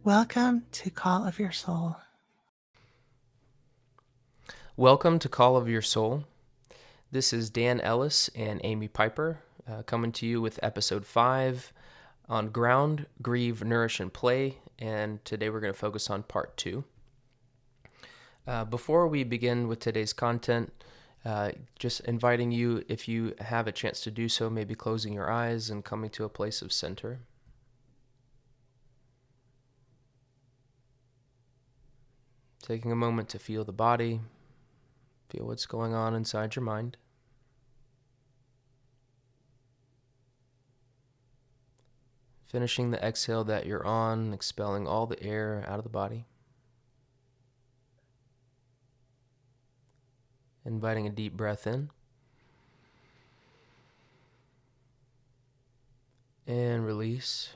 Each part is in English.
Welcome to Call of Your Soul. Welcome to Call of Your Soul. This is Dan Ellis and Amy Piper coming to you with episode 5 on Ground, Grieve, Nourish, and Play. And today we're going to focus on part 2. Before we begin with today's content, just inviting you, if you have a chance to do so, maybe closing your eyes and coming to a place of center. Taking a moment to feel the body, feel what's going on inside your mind. Finishing the exhale that you're on, expelling all the air out of the body. Inviting a deep breath in. And release.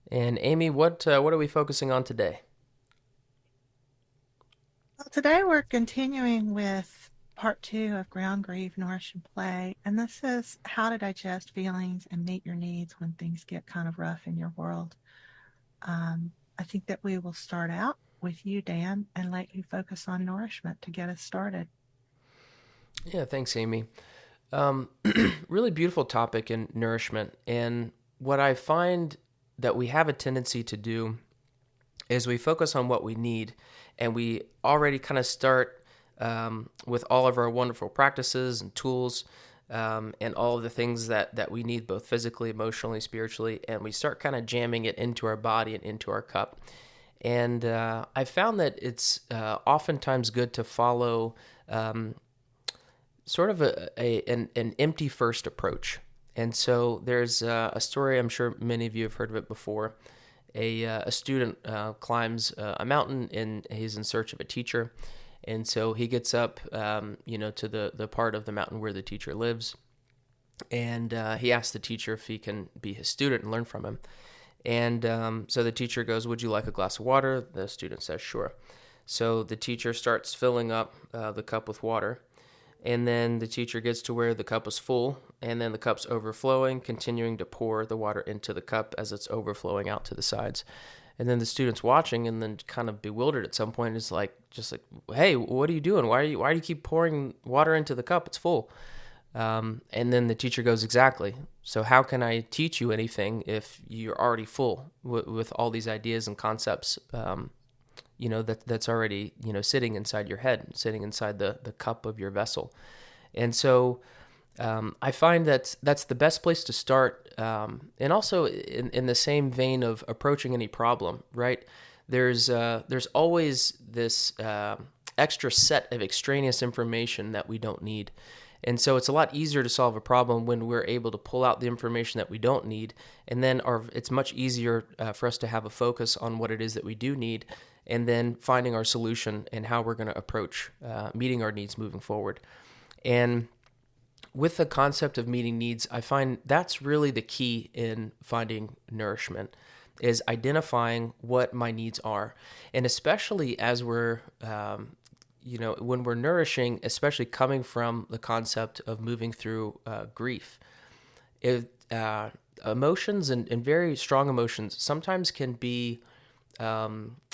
And Amy, what are we focusing on today? Well, today we're continuing with part 2 of Ground, Grieve, Nourish, and Play. And this is how to digest feelings and meet your needs when things get kind of rough in your world. I think that we will start out with you, Dan, and let you focus on nourishment to get us started. Yeah, thanks, Amy. Really beautiful topic in nourishment. And what I find that we have a tendency to do is we focus on what we need, and we already kind of start with all of our wonderful practices and tools and all of the things that we need, both physically, emotionally, spiritually, and we start kind of jamming it into our body and into our cup. And I found that it's oftentimes good to follow sort of an empty first approach. And so there's a story, I'm sure many of you have heard of it before. A student climbs a mountain, and he's in search of a teacher. And so he gets up, to the part of the mountain where the teacher lives. And he asks the teacher if he can be his student and learn from him. And so the teacher goes, "Would you like a glass of water?" The student says, "Sure." So the teacher starts filling up the cup with water. And then the teacher gets to where the cup is full, and then the cup's overflowing, continuing to pour the water into the cup as it's overflowing out to the sides. And then the student's watching, and then kind of bewildered at some point is like, just like, "Hey, what are you doing? Why do you keep pouring water into the cup? It's full." And then the teacher goes, "Exactly. So how can I teach you anything if you're already full with all these ideas and concepts? That's already, sitting inside your head, sitting inside the cup of your vessel." And so I find that that's the best place to start. And also in the same vein of approaching any problem, right? There's always this extra set of extraneous information that we don't need. And so it's a lot easier to solve a problem when we're able to pull out the information that we don't need. And then it's much easier for us to have a focus on what it is that we do need, and then finding our solution and how we're going to approach meeting our needs moving forward. And with the concept of meeting needs, I find that's really the key in finding nourishment, is identifying what my needs are. And especially as we're when we're nourishing, especially coming from the concept of moving through grief, emotions and very strong emotions sometimes can be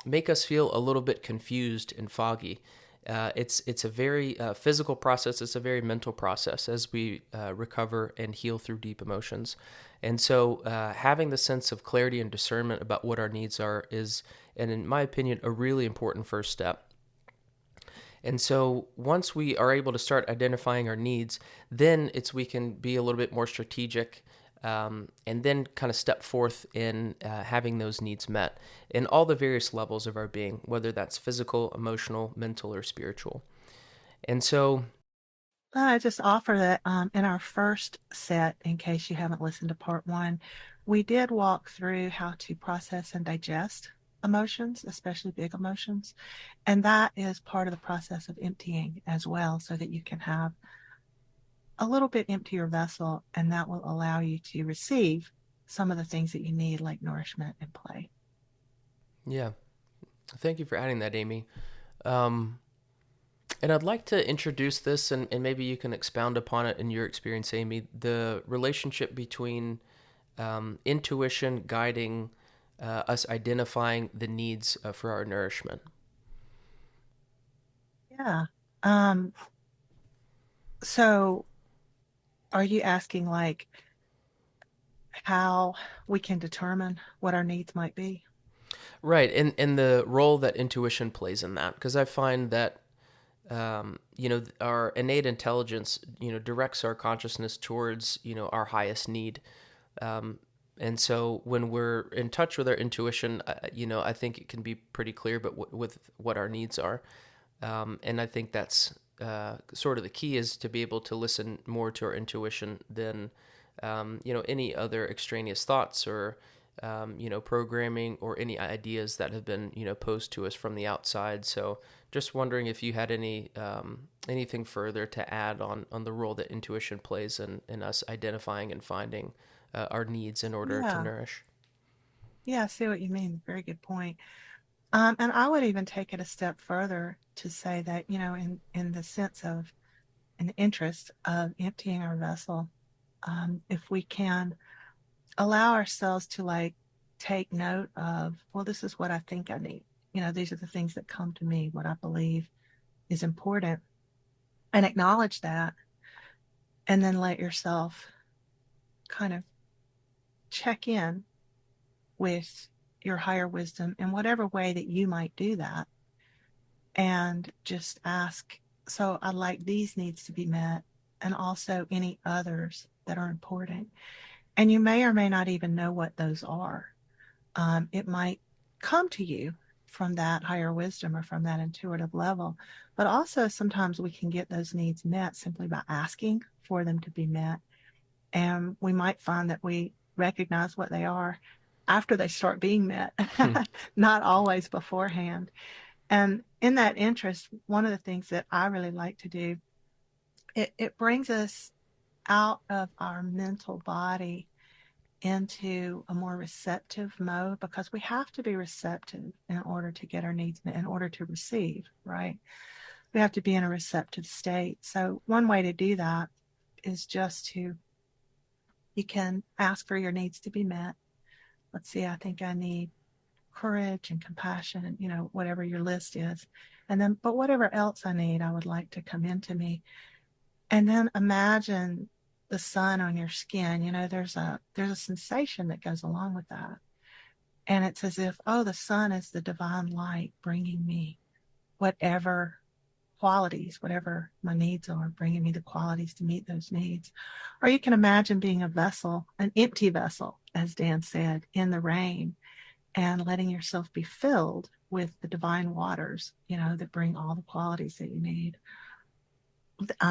make us feel a little bit confused and foggy. It's a very physical process. It's a very mental process as we recover and heal through deep emotions. And so having the sense of clarity and discernment about what our needs are is, and in my opinion, a really important first step. And so once we are able to start identifying our needs, then we can be a little bit more strategic, and then kind of step forth in having those needs met in all the various levels of our being, whether that's physical, emotional, mental, or spiritual. And so, I just offer that in our first set, in case you haven't listened to part 1, we did walk through how to process and digest emotions, especially big emotions. And that is part of the process of emptying as well, so that you can have a little bit emptier vessel, and that will allow you to receive some of the things that you need, like nourishment and play. yeah, thank you for adding that, Amy. Um, And I'd like to introduce this, and maybe you can expound upon it in your experience, Amy, the relationship between intuition guiding us identifying the needs for our nourishment. Yeah. Um, so are you asking like how we can determine what our needs might be? Right, and the role that intuition plays in that, because I find that our innate intelligence, directs our consciousness towards, our highest need. Um, and so when we're in touch with our intuition, I think it can be pretty clear, but with what our needs are. And I think that's sort of the key, is to be able to listen more to our intuition than, any other extraneous thoughts or, programming or any ideas that have been, posed to us from the outside. So just wondering if you had anything further to add on the role that intuition plays in us identifying and finding our needs in order to Yeah. nourish. Yeah, I see what you mean. Very good point. And I would even take it a step further to say that, in the sense of an interest of emptying our vessel, if we can allow ourselves to like take note of, well, this is what I think I need. These are the things that come to me, what I believe is important, and acknowledge that, and then let yourself kind of check in with your higher wisdom in whatever way that you might do that, and just ask, so I'd like these needs to be met, and also any others that are important. And you may or may not even know what those are. It might come to you from that higher wisdom or from that intuitive level. But also, sometimes we can get those needs met simply by asking for them to be met. And we might find that we recognize what they are after they start being met, not always beforehand. And in that interest, one of the things that I really like to do, it brings us out of our mental body into a more receptive mode, because we have to be receptive in order to get our needs met, in order to receive, right? We have to be in a receptive state. So one way to do that is just to, you can ask for your needs to be met. Let's see, I think I need courage and compassion and, whatever your list is. And then, but whatever else I need, I would like to come into me. And then imagine the sun on your skin. There's a sensation that goes along with that. And it's as if, oh, the sun is the divine light bringing me whatever qualities, whatever my needs are, bringing me the qualities to meet those needs. Or you can imagine being a vessel, an empty vessel, as Dan said, in the rain, and letting yourself be filled with the divine waters, that bring all the qualities that you need.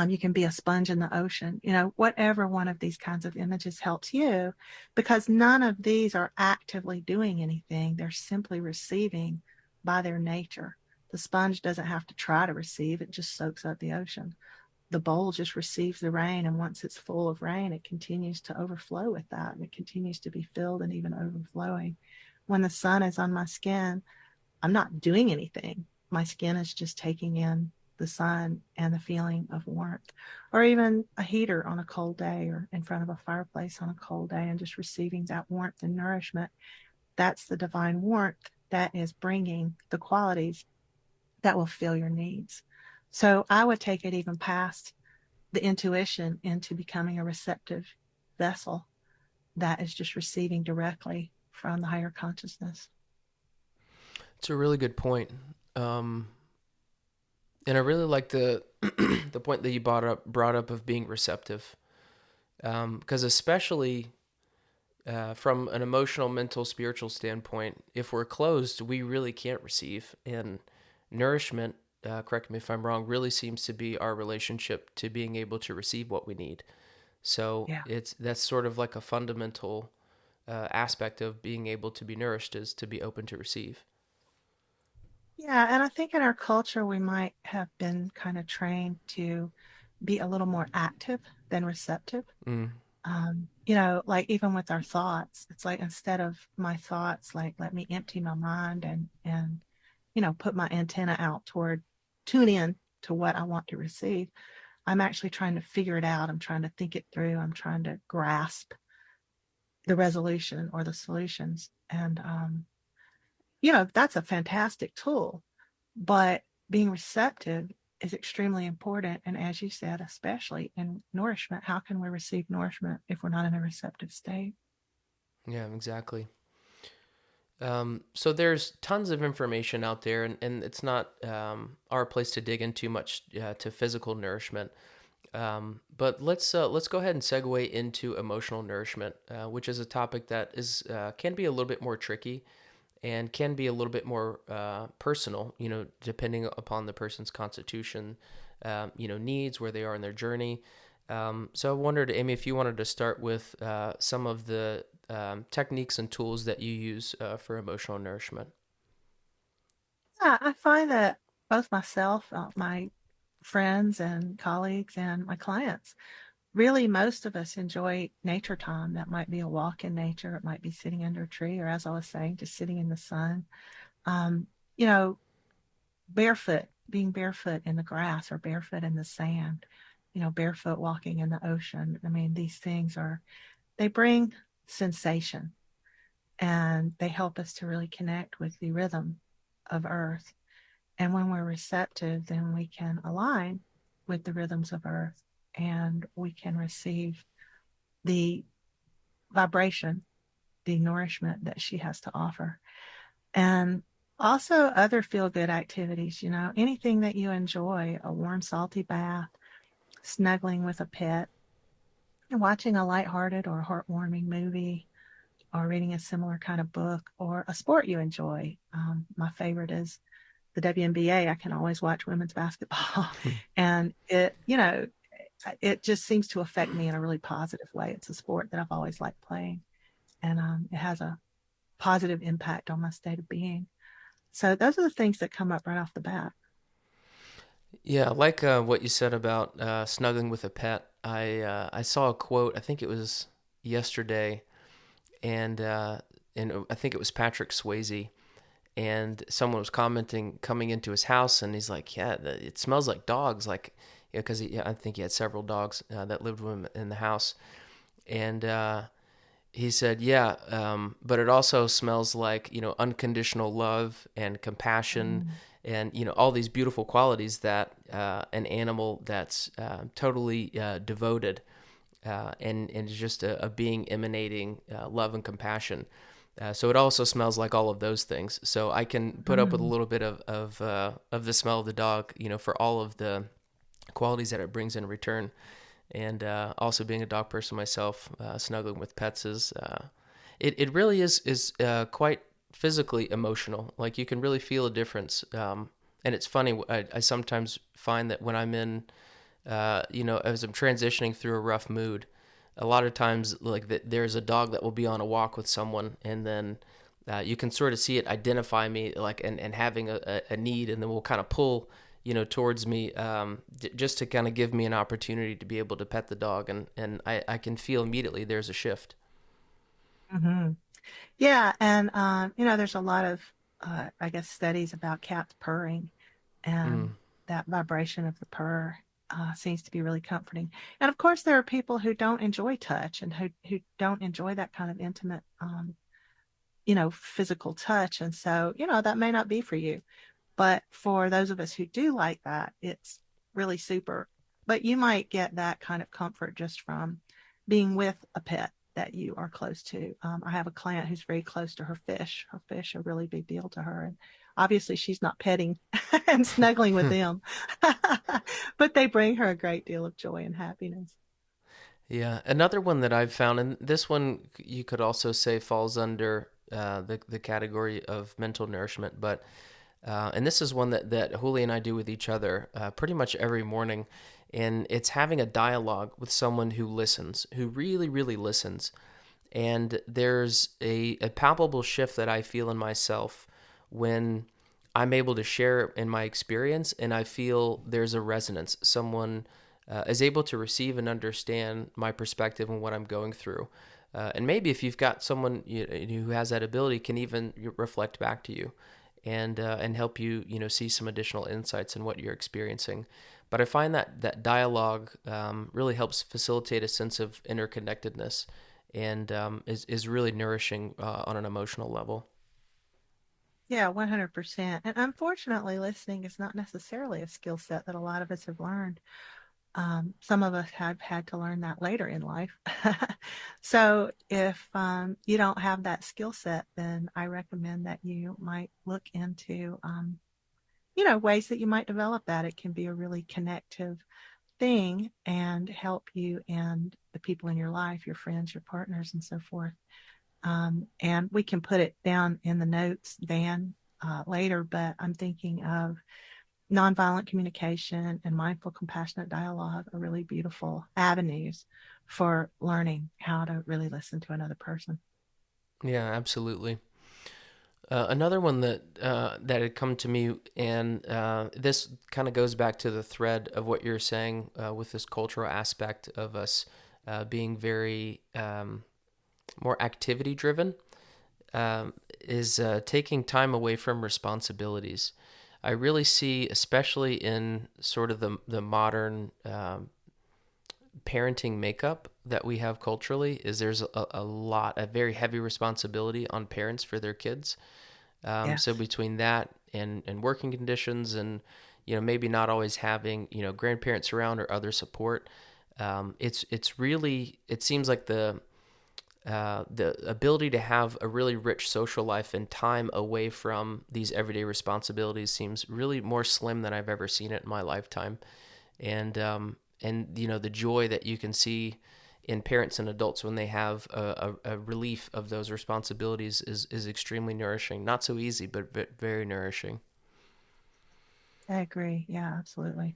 You can be a sponge in the ocean, whatever one of these kinds of images helps you, because none of these are actively doing anything. They're simply receiving by their nature. The sponge doesn't have to try to receive, it just soaks up the ocean. The bowl just receives the rain, and once it's full of rain, it continues to overflow with that, and it continues to be filled and even overflowing. When the sun is on my skin, I'm not doing anything. My skin is just taking in the sun and the feeling of warmth, or even a heater on a cold day, or in front of a fireplace on a cold day, and just receiving that warmth and nourishment. That's the divine warmth that is bringing the qualities that will fill your needs. So I would take it even past the intuition into becoming a receptive vessel that is just receiving directly from the higher consciousness. It's a really good point. Um, and I really like the the point that you brought up of being receptive, because especially from an emotional, mental, spiritual standpoint, if we're closed, we really can't receive. And nourishment, correct me if I'm wrong, really seems to be our relationship to being able to receive what we need. So Yeah. that's sort of like a fundamental aspect of being able to be nourished, is to be open to receive. Yeah, and I think in our culture, we might have been kind of trained to be a little more active than receptive. Mm. Like even with our thoughts, it's like instead of my thoughts, like let me empty my mind and put my antenna out toward tune in. to what I want to receive. I'm actually trying to figure it out. I'm trying to think it through. I'm trying to grasp the resolution or the solutions. And, that's a fantastic tool, but being receptive is extremely important. And as you said, especially in nourishment, how can we receive nourishment if we're not in a receptive state? Yeah, exactly. So there's tons of information out there, and it's not our place to dig in too much to physical nourishment. But let's go ahead and segue into emotional nourishment, which is a topic that is can be a little bit more tricky and can be a little bit more personal. Depending upon the person's constitution, needs, where they are in their journey. So I wondered, Amy, if you wanted to start with some of the techniques and tools that you use for emotional nourishment. Yeah, I find that both myself, my friends and colleagues, and my clients, really most of us enjoy nature time. That might be a walk in nature, it might be sitting under a tree, or as I was saying, just sitting in the sun. Um, you know, barefoot, being barefoot in the grass or barefoot in the sand, barefoot walking in the ocean. I mean, these things they bring sensation and they help us to really connect with the rhythm of Earth. And when we're receptive, then we can align with the rhythms of Earth and we can receive the vibration, the nourishment that she has to offer. And also other feel good activities, anything that you enjoy, a warm, salty bath, snuggling with a pet, watching a lighthearted or heartwarming movie, or reading a similar kind of book, or a sport you enjoy. My favorite is the WNBA. I can always watch women's basketball, and it just seems to affect me in a really positive way. It's a sport that I've always liked playing, and it has a positive impact on my state of being. So those are the things that come up right off the bat. Yeah, I like what you said about snuggling with a pet. I saw a quote. I think it was yesterday, and I think it was Patrick Swayze, and someone was commenting coming into his house, and he's like, "Yeah, it smells like dogs." Like, because I think he had several dogs that lived with him in the house, and he said, "Yeah, but it also smells like unconditional love and compassion, Mm. and all these beautiful qualities that an animal that's totally devoted and is just a being emanating love and compassion. So it also smells like all of those things. So I can put up with a Mm. little bit of the smell of the dog, for all of the qualities that it brings in return. And also being a dog person myself, snuggling with pets is it really is quite physically emotional. Like you can really feel a difference. And it's funny. I sometimes find that when I'm in, as I'm transitioning through a rough mood, a lot of times like there's a dog that will be on a walk with someone, and then you can sort of see it identify me, like and having a need, and then will kind of pull towards me, just to kind of give me an opportunity to be able to pet the dog, and I can feel immediately there's a shift. Mm-hmm. Yeah, and there's a lot of, I guess, studies about cats purring, and Mm. that vibration of the purr seems to be really comforting. And of course, there are people who don't enjoy touch and who don't enjoy that kind of intimate, physical touch, and so that may not be for you. But for those of us who do like that, it's really super. But you might get that kind of comfort just from being with a pet that you are close to. I have a client who's very close to her fish. Her fish are a really big deal to her. And obviously, she's not petting and snuggling with them, but they bring her a great deal of joy and happiness. Yeah, another one that I've found, and this one you could also say falls under the category of mental nourishment, but and this is one that Julie and I do with each other pretty much every morning, and it's having a dialogue with someone who listens, who really, really listens. And there's a palpable shift that I feel in myself when I'm able to share in my experience, and I feel there's a resonance. Someone is able to receive and understand my perspective and what I'm going through. And maybe if you've got someone who has that ability, can even reflect back to you. and help you, see some additional insights in what you're experiencing. But I find that dialogue really helps facilitate a sense of interconnectedness, and is really nourishing on an emotional level. Yeah, 100%. And unfortunately, listening is not necessarily a skill set that a lot of us have learned. Some of us have had to learn that later in life. So if you don't have that skill set, then I recommend that you might look into, ways that you might develop that. It can be a really connective thing and help you and the people in your life, your friends, your partners, and so forth. And we can put it down in the notes, Dan, later, but I'm thinking of nonviolent communication and mindful, compassionate dialogue are really beautiful avenues for learning how to really listen to another person. Yeah, absolutely. Another one that had come to me, and this kind of goes back to the thread of what you're saying with this cultural aspect of us being very more activity driven, is taking time away from responsibilities. I really see, especially in sort of the modern parenting makeup that we have culturally, is there's a very heavy responsibility on parents for their kids. So Yes, between that and working conditions, and maybe not always having grandparents around or other support, it's really, it seems like the ability to have a really rich social life and time away from these everyday responsibilities seems really more slim than I've ever seen it in my lifetime. And the joy that you can see in parents and adults when they have a relief of those responsibilities is extremely nourishing. Not so easy, but very nourishing. I agree. Yeah, absolutely.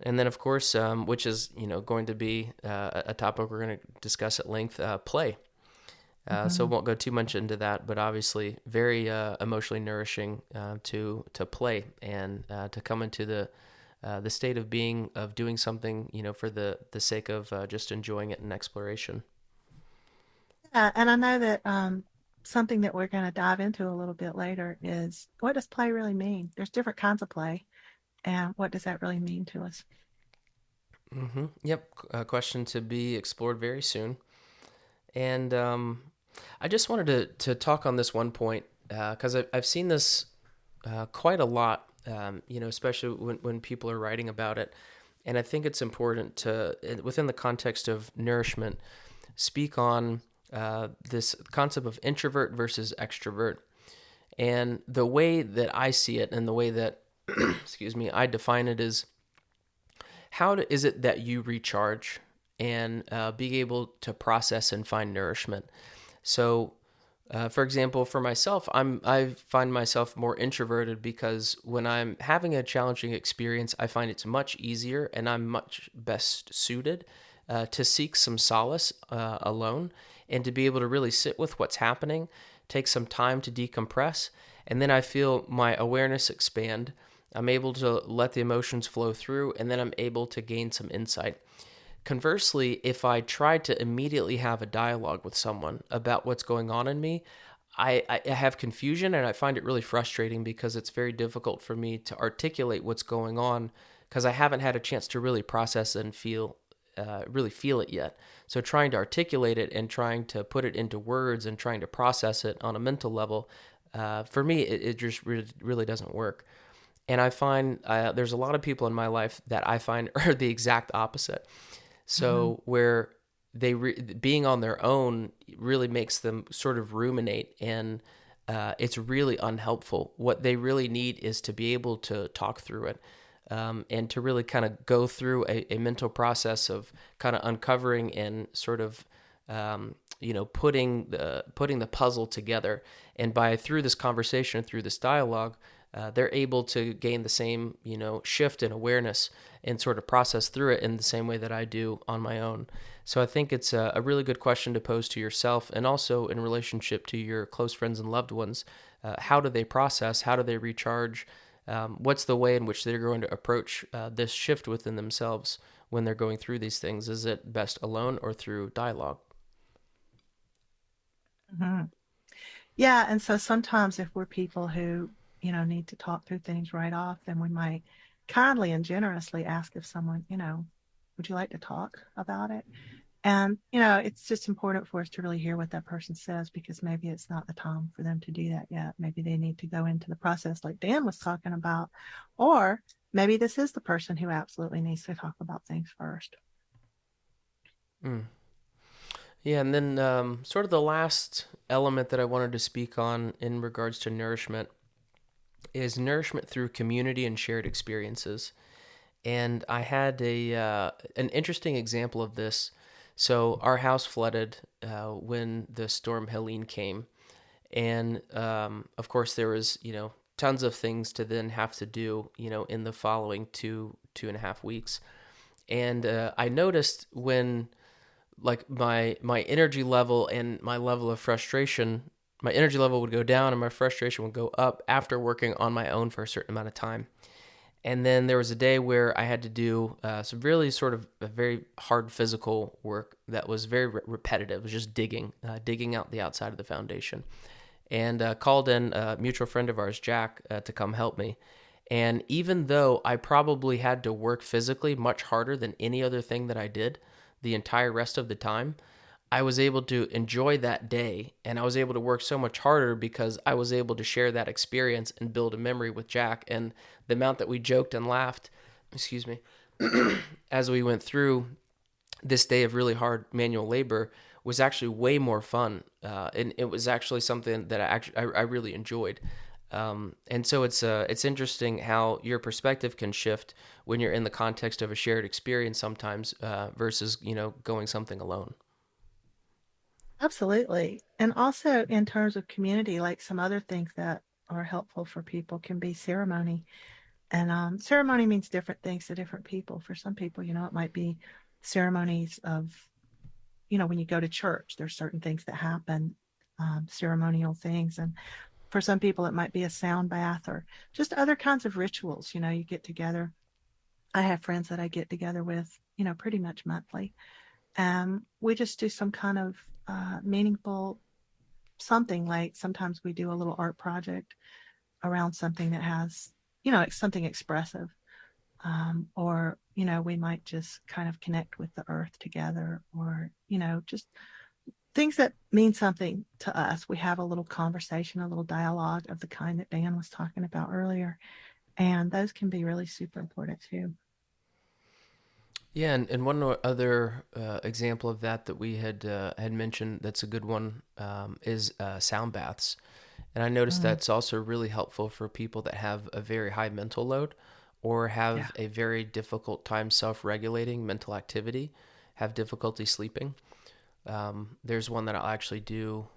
And then, of course, which is going to be a topic we're going to discuss at length, play. So Hmm. won't go too much into that, but obviously very emotionally nourishing to play, and to come into the state of being, of doing something for the sake of just enjoying it and exploration. Yeah, and I know that something that we're going to dive into a little bit later is what does play really mean? There's different kinds of play, and what does that really mean to us? Yep, a question to be explored very soon. And I just wanted to talk on this one point because I've seen this quite a lot, especially when people are writing about it. And I think it's important to, within the context of nourishment, speak on this concept of introvert versus extrovert. And the way that I see it, and the way that, excuse me, I define it is, is it that you recharge and be able to process and find nourishment? So, for example, for myself, I find myself more introverted because when I'm having a challenging experience, I find it's much easier and I'm much best suited to seek some solace alone, and to be able to really sit with what's happening, take some time to decompress, and then I feel my awareness expand. I'm able to let the emotions flow through, and then I'm able to gain some insight. Conversely, if I try to immediately have a dialogue with someone about what's going on in me, I have confusion, and I find it really frustrating because it's very difficult for me to articulate what's going on because I haven't had a chance to really process and really feel it yet. So trying to articulate it and trying to put it into words and trying to process it on a mental level, for me, it just really doesn't work. And I find there's a lot of people in my life that I find are the exact opposite. Hmm. So where being on their own really makes them sort of ruminate, and it's really unhelpful. What they really need is to be able to talk through it, and to really kind of go through a mental process of kind of uncovering and sort of putting the puzzle together. And by through this conversation, through this dialogue, they're able to gain the same shift in awareness and sort of process through it in the same way that I do on my own. So I think it's a really good question to pose to yourself, and also in relationship to your close friends and loved ones. How do they process? How do they recharge? What's the way in which they're going to approach this shift within themselves when they're going through these things? Is it best alone or through dialogue? Hmm. Yeah, and so sometimes if we're people who, need to talk through things right off, then we might kindly and generously ask if someone, would you like to talk about it? And, it's just important for us to really hear what that person says because maybe it's not the time for them to do that yet. Maybe they need to go into the process like Dan was talking about, or maybe this is the person who absolutely needs to talk about things first. Mm. Yeah, and then sort of the last element that I wanted to speak on in regards to nourishment is nourishment through community and shared experiences. And I had a an interesting example of this. So our house flooded when the storm Helene came, and of course there was tons of things to then have to do in the following 2.5 weeks. And I noticed when like my energy level and my level of frustration, my energy level would go down and my frustration would go up after working on my own for a certain amount of time. And then there was a day where I had to do some really sort of a very hard physical work that was very repetitive. It was just digging out the outside of the foundation. And called in a mutual friend of ours, Jack, to come help me. And even though I probably had to work physically much harder than any other thing that I did the entire rest of the time, I was able to enjoy that day and I was able to work so much harder because I was able to share that experience and build a memory with Jack. And the amount that we joked and laughed, excuse me, as we went through this day of really hard manual labor was actually way more fun. And it was actually something that I really enjoyed. And so it's interesting how your perspective can shift when you're in the context of a shared experience sometimes versus going something alone. Absolutely. And also in terms of community, like some other things that are helpful for people can be ceremony. And ceremony means different things to different people. For some people, it might be ceremonies of, when you go to church, there's certain things that happen, ceremonial things. And for some people, it might be a sound bath or just other kinds of rituals. You get together. I have friends that I get together with, pretty much monthly. We just do some kind of meaningful something like sometimes we do a little art project around something that has, something expressive. Or, we might just kind of connect with the earth together or, just things that mean something to us. We have a little conversation, a little dialogue of the kind that Dan was talking about earlier. And those can be really super important too. Yeah, and one other example of that we had mentioned that's a good one is sound baths. And I noticed Mm, that's also really helpful for people that have a very high mental load or yeah. have a very difficult time self regulating mental activity, have difficulty sleeping. There's one that I'll actually do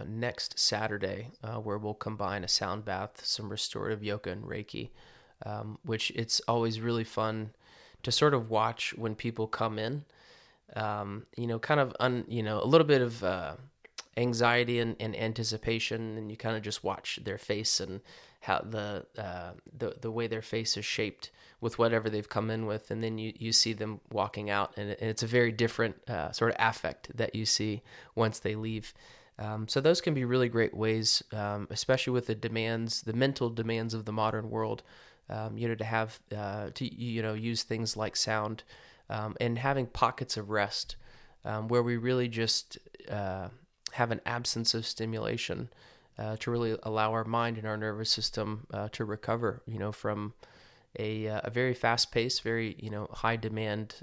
next Saturday where we'll combine a sound bath, some restorative yoga, and Reiki, which it's always really fun to sort of watch when people come in. Kind of a little bit of anxiety and anticipation, and you kind of just watch their face and how the way their face is shaped with whatever they've come in with, and then you see them walking out, and it's a very different sort of affect that you see once they leave. So those can be really great ways, especially with the mental demands of the modern world. To have to use things like sound and having pockets of rest where we really just have an absence of stimulation to really allow our mind and our nervous system to recover, from a very fast paced, very, high demand,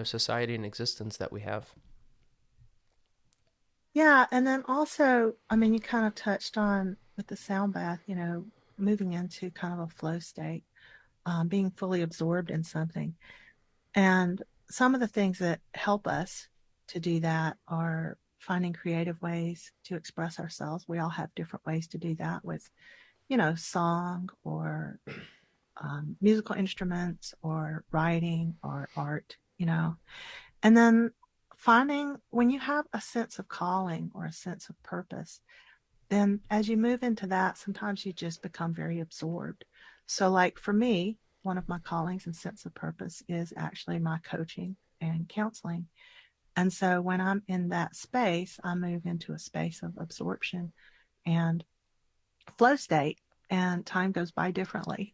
society and existence that we have. Yeah. And then also, I mean, you kind of touched on with the sound bath, moving into kind of a flow state, being fully absorbed in something. And some of the things that help us to do that are finding creative ways to express ourselves. We all have different ways to do that with, song or musical instruments or writing or art, And then finding when you have a sense of calling or a sense of purpose, then as you move into that, sometimes you just become very absorbed. So, like for me, one of my callings and sense of purpose is actually my coaching and counseling. And so when I'm in that space, I move into a space of absorption and flow state, and time goes by differently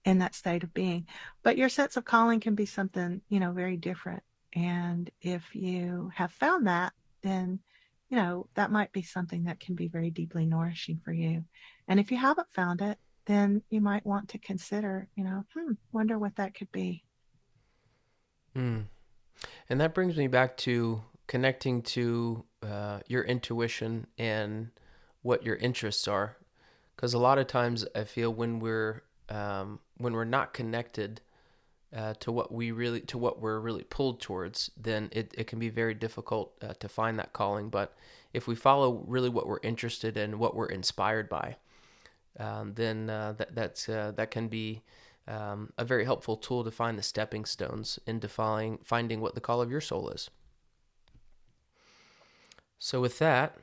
in that state of being. But your sense of calling can be something, very different. And if you have found that, then, that might be something that can be very deeply nourishing for you. And if you haven't found it, then you might want to consider, wonder what that could be. Mm. And that brings me back to connecting to your intuition and what your interests are, because a lot of times I feel when we're not connected to what we're really pulled towards, then it can be very difficult to find that calling. But if we follow really what we're interested in, what we're inspired by, then that can be a very helpful tool to find the stepping stones into finding what the call of your soul is. So with that,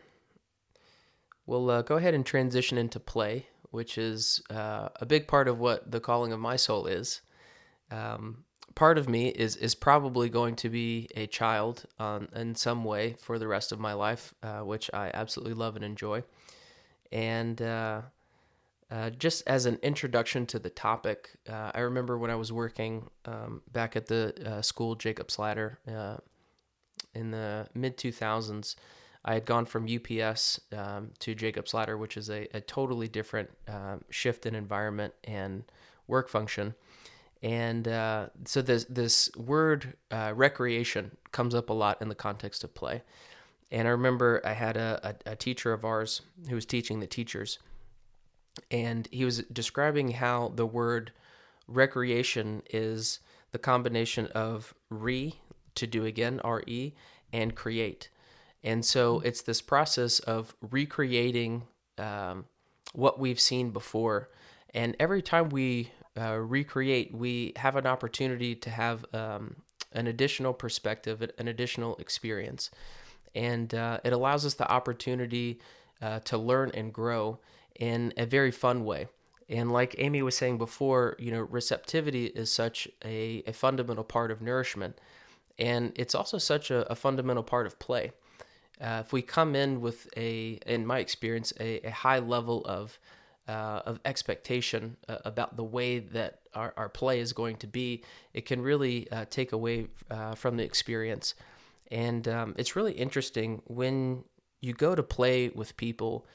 we'll go ahead and transition into play, which is a big part of what the calling of my soul is. Part of me is probably going to be a child in some way for the rest of my life, which I absolutely love and enjoy. And just as an introduction to the topic, I remember when I was working back at the school Jacob's Ladder in the mid 2000s. I had gone from UPS to Jacob's Ladder, which is a totally different shift in environment and work function. And so this word recreation comes up a lot in the context of play. And I remember I had a teacher of ours who was teaching the teachers, and he was describing how the word recreation is the combination of to do again, re, and create. And so it's this process of recreating what we've seen before. And every time we recreate, we have an opportunity to have an additional perspective, an additional experience. And it allows us the opportunity to learn and grow in a very fun way. And like Amy was saying before, receptivity is such a fundamental part of nourishment. And it's also such a fundamental part of play. If we come in with in my experience, a high level of expectation about the way that our play is going to be, it can really take away from the experience. And it's really interesting when you go to play with people.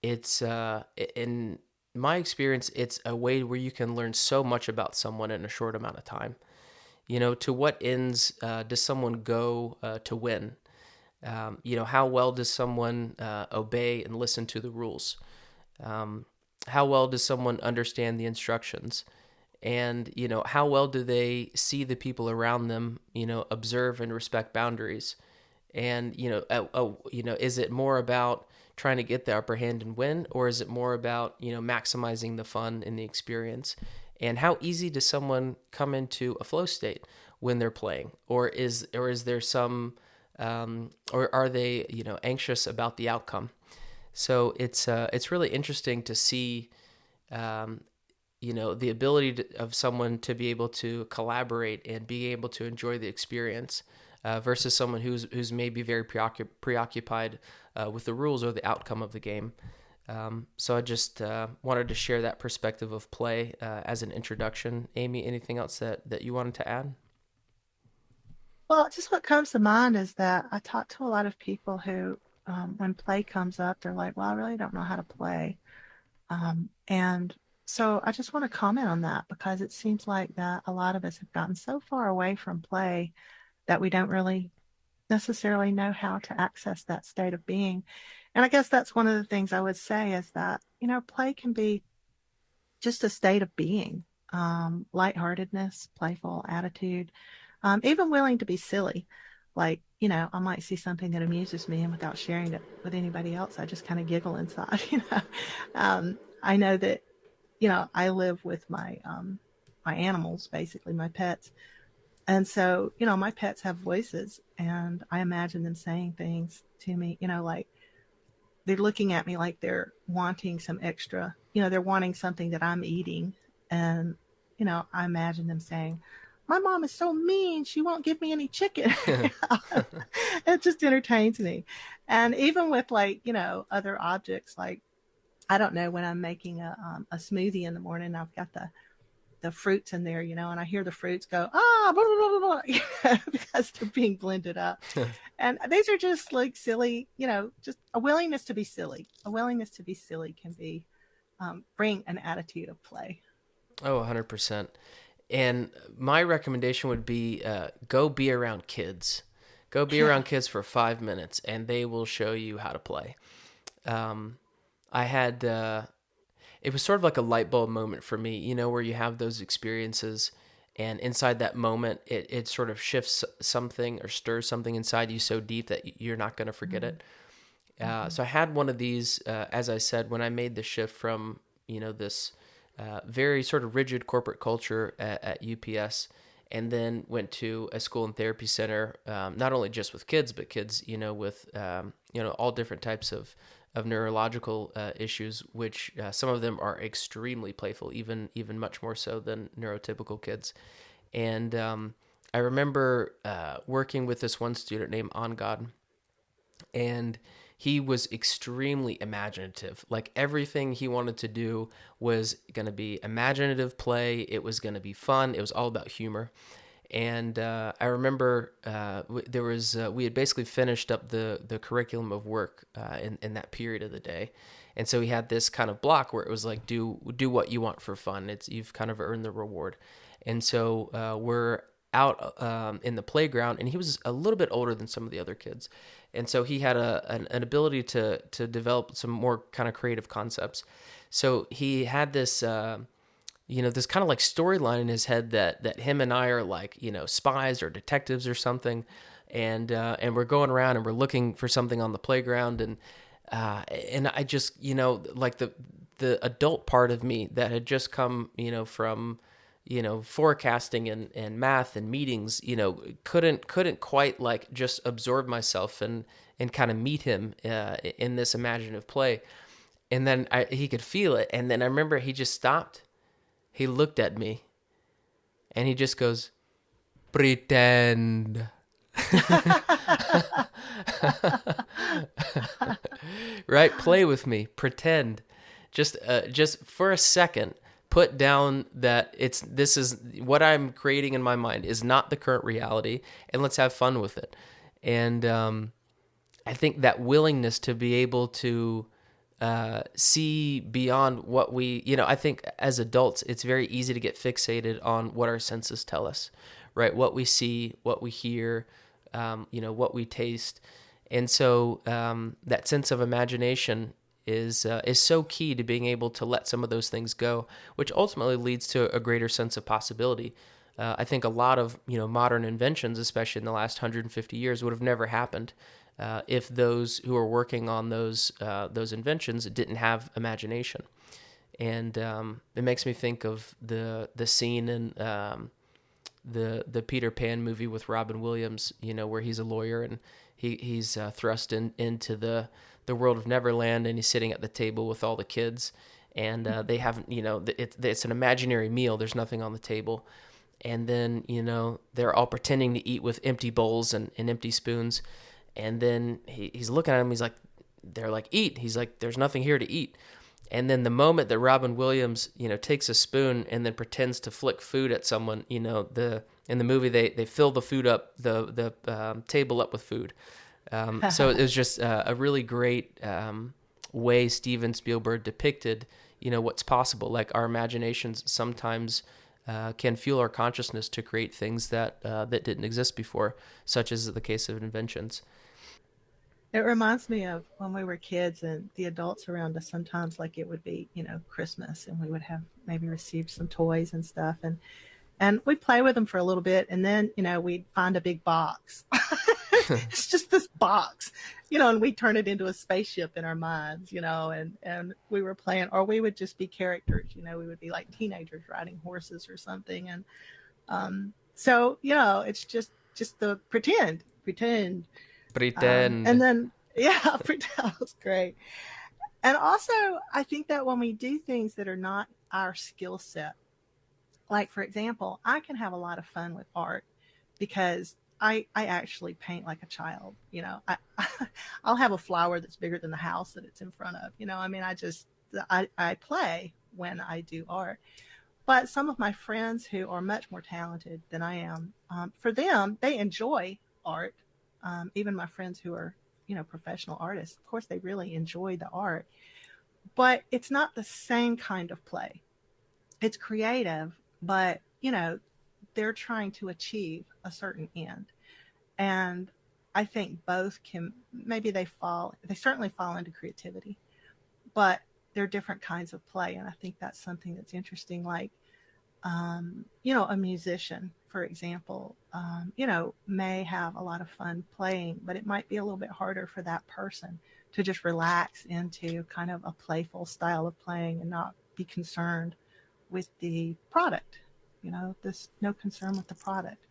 It's in my experience, it's a way where you can learn so much about someone in a short amount of time. To what ends does someone go to win? How well does someone obey and listen to the rules? How well does someone understand the instructions? And, how well do they see the people around them, observe and respect boundaries? And, is it more about trying to get the upper hand and win, or is it more about, maximizing the fun in the experience? And how easy does someone come into a flow state when they're playing? Or is there some or are they anxious about the outcome? So it's really interesting to see the ability of someone to be able to collaborate and be able to enjoy the experience versus someone who's maybe very preoccupied with the rules or the outcome of the game. So I just wanted to share that perspective of play as an introduction. Amy, anything else that you wanted to add? Well, just what comes to mind is that I talk to a lot of people who, when play comes up, they're like, well, I really don't know how to play. And so I just want to comment on that because it seems like that a lot of us have gotten so far away from play that we don't really necessarily know how to access that state of being. And I guess that's one of the things I would say is that, play can be just a state of being, lightheartedness, playful attitude, even willing to be silly. Like, I might see something that amuses me, and without sharing it with anybody else, I just kind of giggle inside. I know that, I live with my animals, basically my pets. And so, my pets have voices, and I imagine them saying things to me, like they're looking at me like they're wanting some extra, they're wanting something that I'm eating. And, I imagine them saying, my mom is so mean. She won't give me any chicken. It just entertains me. And even with like, other objects, like, I don't know, when I'm making a smoothie in the morning, I've got the fruits in there, and I hear the fruits go, blah, blah, blah, blah, because they're being blended up. And these are just like silly, just a willingness to be silly. A willingness to be silly can be, bring an attitude of play. Oh, 100%. And my recommendation would be go be around kids. Go be Yeah. around kids for 5 minutes, and they will show you how to play. Um, I had it was sort of like a light bulb moment for me, where you have those experiences, and inside that moment, it sort of shifts something or stirs something inside you so deep that you're not going to forget Mm-hmm. it. Mm-hmm. So I had one of these, as I said, when I made the shift from this very sort of rigid corporate culture at UPS, and then went to a school and therapy center, not only just with kids, but kids with all different types of neurological issues, which some of them are extremely playful, even much more so than neurotypical kids. And I remember working with this one student named On God, and he was extremely imaginative. Like everything he wanted to do was going to be imaginative play. It was going to be fun. It was all about humor. And I remember there was we had basically finished up the curriculum of work in that period of the day, and so he had this kind of block where it was like do what you want for fun. You've kind of earned the reward, and so we're out in the playground, and he was a little bit older than some of the other kids, and so he had an ability to develop some more kind of creative concepts. So he had this. This kind of like storyline in his head that him and I are like, spies or detectives or something, and we're going around and we're looking for something on the playground, and I just, like the adult part of me that had just come, from forecasting and math and meetings, couldn't quite like just absorb myself and kind of meet him in this imaginative play. And then he could feel it, and then I remember he just stopped. He looked at me and he just goes, pretend. Right? Play with me. Pretend. Just for a second, put down that this is what I'm creating in my mind is not the current reality, and let's have fun with it. And I think that willingness to be able to see beyond what I think as adults, it's very easy to get fixated on what our senses tell us, right? What we see, what we hear, what we taste. And so that sense of imagination is so key to being able to let some of those things go, which ultimately leads to a greater sense of possibility. I think a lot of modern inventions, especially in the last 150 years, would have never happened if those who are working on those inventions didn't have imagination. And it makes me think of the scene in the Peter Pan movie with Robin Williams, where he's a lawyer and he's thrust into the world of Neverland, and he's sitting at the table with all the kids, and they haven't, it's an imaginary meal. There's nothing on the table. And then, they're all pretending to eat with empty bowls and empty spoons. And then he's looking at him. He's like, they're like, eat. He's like, there's nothing here to eat. And then the moment that Robin Williams, takes a spoon and then pretends to flick food at someone, in the movie they fill the food up, the table up with food. So it was just a really great way Steven Spielberg depicted, what's possible. Like our imaginations sometimes can fuel our consciousness to create things that didn't exist before, such as the case of inventions. It reminds me of when we were kids and the adults around us sometimes, like it would be, Christmas, and we would have maybe received some toys and stuff, and we'd play with them for a little bit, and then, we'd find a big box. It's just this box, and we'd turn it into a spaceship in our minds, and we were playing, or we would just be characters, we would be like teenagers riding horses or something. And so, it's just the pretend. And Pretend. then, yeah, that was great. And also, I think that when we do things that are not our skill set, Like, for example, I can have a lot of fun with art because I actually paint like a child. I'll have a flower that's bigger than the house that it's in front of. I mean, I play when I do art. But some of my friends who are much more talented than I am, for them, they enjoy art. Even my friends who are, professional artists, of course, they really enjoy the art. But it's not the same kind of play. It's creative, but, they're trying to achieve a certain end. And I think both can, maybe they certainly fall into creativity, but they're different kinds of play. And I think that's something that's interesting. Like, a musician, for example, may have a lot of fun playing, but it might be a little bit harder for that person to just relax into kind of a playful style of playing and not be concerned with the product. This no concern with the product.